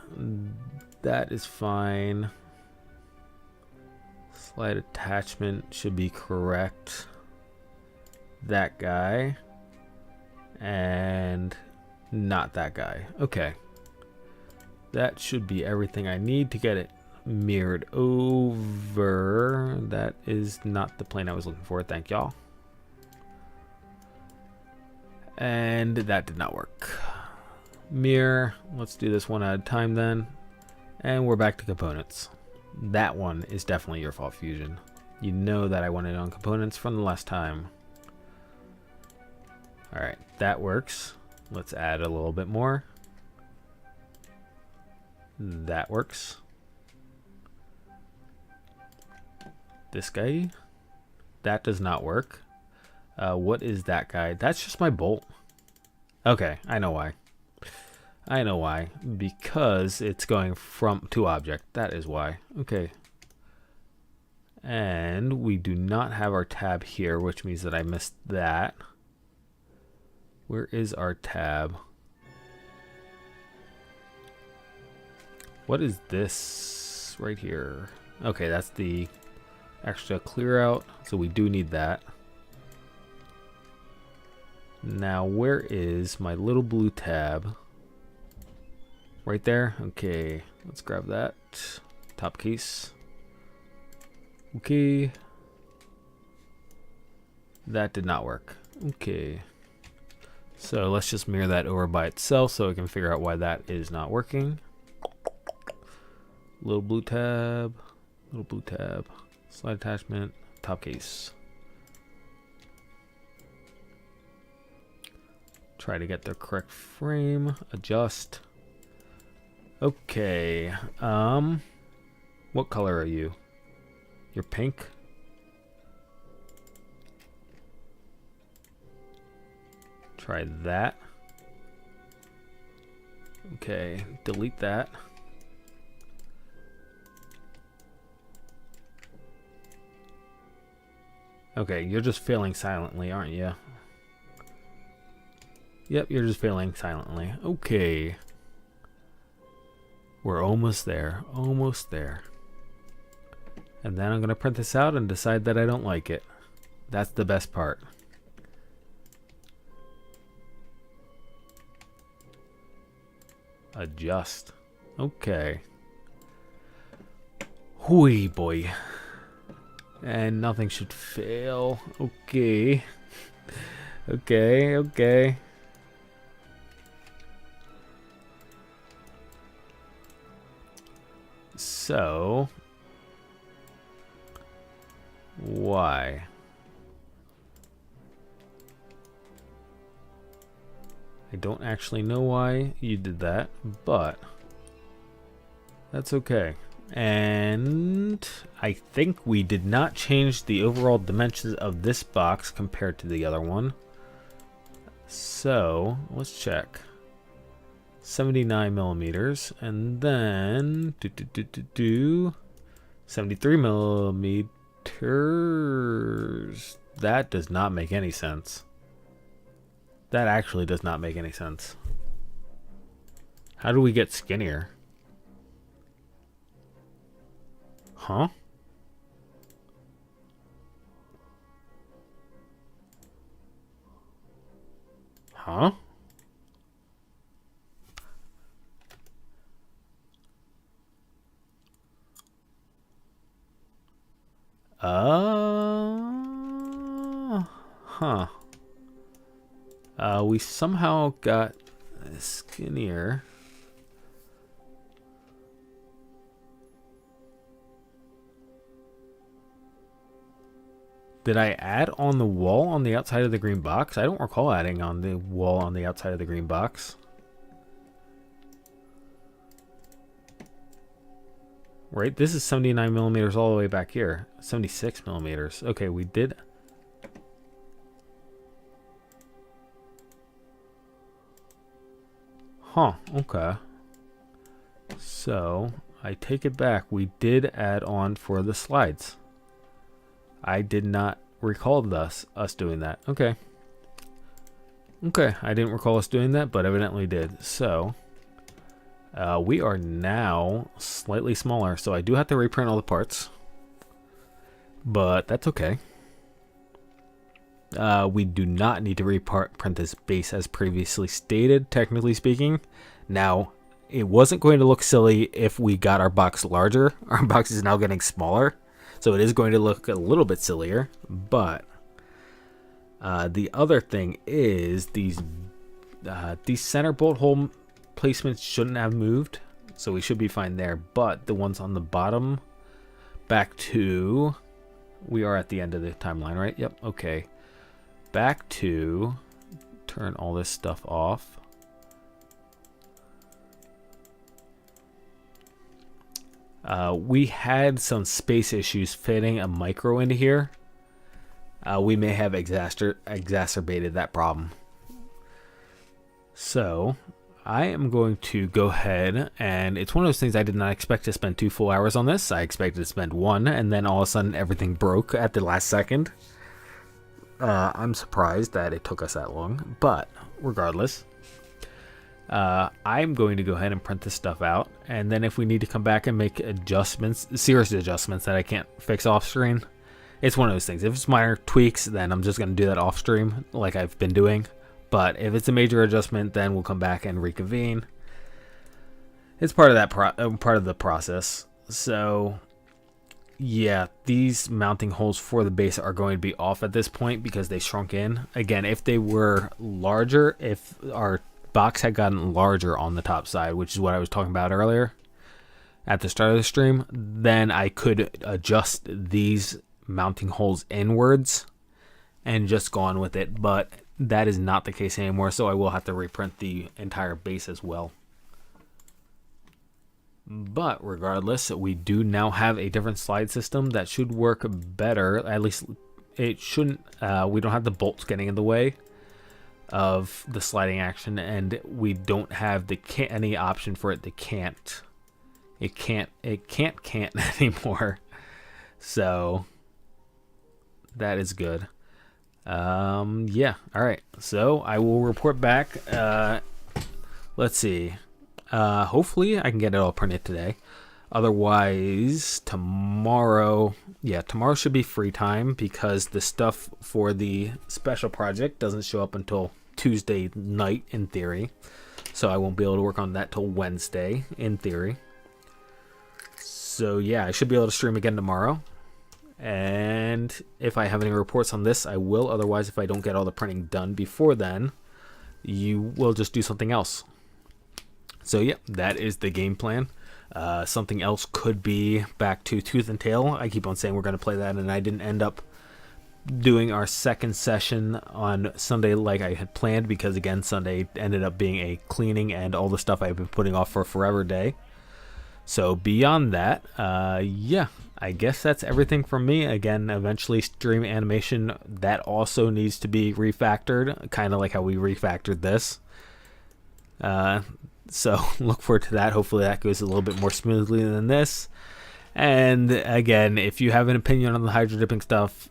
That is fine. Slide attachment should be correct. That guy. And not that guy. Okay. That should be everything I need to get it mirrored over. That is not the plane I was looking for. Thank y'all. And that did not work. Mirror. Let's do this one at a time then. And we're back to components. That one is definitely your fault, Fusion. You know that I wanted it on components from the last time. Alright, that works. Let's add a little bit more. That works. This guy. That does not work. What is that guy? That's just my bolt. Okay, I know why. I know why. Because it's going from to object. That is why. Okay. And we do not have our tab here, which means that I missed that. Where is our tab? What is this right here? Okay, that's the extra clear out. So we do need that. Now, where is my little blue tab? Right there? Okay, let's grab that. Top case. Okay. That did not work. Okay. So let's just mirror that over by itself so I can figure out why that is not working. Little blue tab. Little blue tab. Slide attachment. Top case. Try to get the correct frame. Adjust. Okay. What color are you? You're pink? Try that. Okay, delete that. Okay, you're just failing silently, aren't you? Yep, you're just failing silently. Okay. We're almost there. Almost there. And then I'm going to print this out and decide that I don't like it. That's the best part. Adjust. Okay. Hooey boy. And nothing should fail. Okay. Okay, okay. So, why? I don't actually know why you did that, but that's okay. And I think we did not change the overall dimensions of this box compared to the other one. So let's check. 79 millimeters, and then 73 millimeters. That does not make any sense. That actually does not make any sense. How do we get skinnier? Huh? Huh? Huh. We somehow got skinnier. Did I add on the wall on the outside of the green box? I don't recall adding on the wall on the outside of the green box. Right, this is 79 millimeters all the way back here. 76 millimeters. Okay, we did. Huh, okay. So, I take it back. We did add on for the slides. I did not recall us doing that. Okay. Okay, I didn't recall us doing that, but evidently did. So, we are now slightly smaller, so I do have to reprint all the parts. But that's okay. We do not need to reprint this base as previously stated, technically speaking. Now, it wasn't going to look silly if we got our box larger. Our box is now getting smaller, so it is going to look a little bit sillier. But the other thing is these center bolt hole placements shouldn't have moved, so we should be fine there. But the ones on the bottom, back to, we are at the end of the timeline, right? Yep, okay. Back to, turn all this stuff off. We had some space issues fitting a micro into here. We may have exacerbated that problem. So I am going to go ahead, and it's one of those things I did not expect to spend 2 full hours on this. I expected to spend 1, and then all of a sudden everything broke at the last second. I'm surprised that it took us that long, but regardless, I'm going to go ahead and print this stuff out, and then if we need to come back and make adjustments, serious adjustments that I can't fix off screen, it's one of those things. If it's minor tweaks, then I'm just going to do that off stream like I've been doing. But if it's a major adjustment, then we'll come back and reconvene. It's part of that part of the process. So yeah, these mounting holes for the base are going to be off at this point because they shrunk in. Again, if they were larger, if our box had gotten larger on the top side, which is what I was talking about earlier at the start of the stream, then I could adjust these mounting holes inwards and just go on with it. But that is not the case anymore, so I will have to reprint the entire base as well. But regardless, we do now have a different slide system that should work better. At least it shouldn't. We don't have the bolts getting in the way of the sliding action, and we don't have any option for it to can't. It can't anymore. So that is good. Yeah. All right. So I will report back. Let's see. Hopefully I can get it all printed today. Otherwise, tomorrow should be free time because the stuff for the special project doesn't show up until Tuesday night in theory. So I won't be able to work on that till Wednesday in theory. So yeah, I should be able to stream again tomorrow. And if I have any reports on this, I will. Otherwise, if I don't get all the printing done before then, you will just do something else. So yeah, that is the game plan. Something else could be back to Tooth and Tail. I keep on saying we're going to play that, and I didn't end up doing our second session on Sunday like I had planned, because again, Sunday ended up being a cleaning and all the stuff I've been putting off for forever day. So beyond that, yeah, I guess that's everything from me. Again, eventually stream animation, that also needs to be refactored, kind of like how we refactored this. So look forward to that. Hopefully that goes a little bit more smoothly than this. And again, if you have an opinion on the hydro dipping stuff,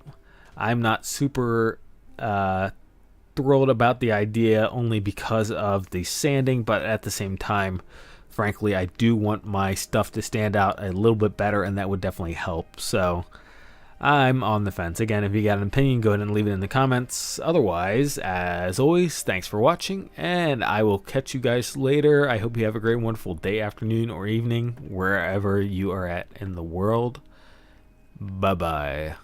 I'm not super thrilled about the idea, only because of the sanding, but at the same time, frankly, I do want my stuff to stand out a little bit better, and that would definitely help. So I'm on the fence. Again, if you got an opinion, go ahead and leave it in the comments. Otherwise, as always, thanks for watching, and I will catch you guys later. I hope you have a great, wonderful day, afternoon, or evening, wherever you are at in the world. Bye-bye.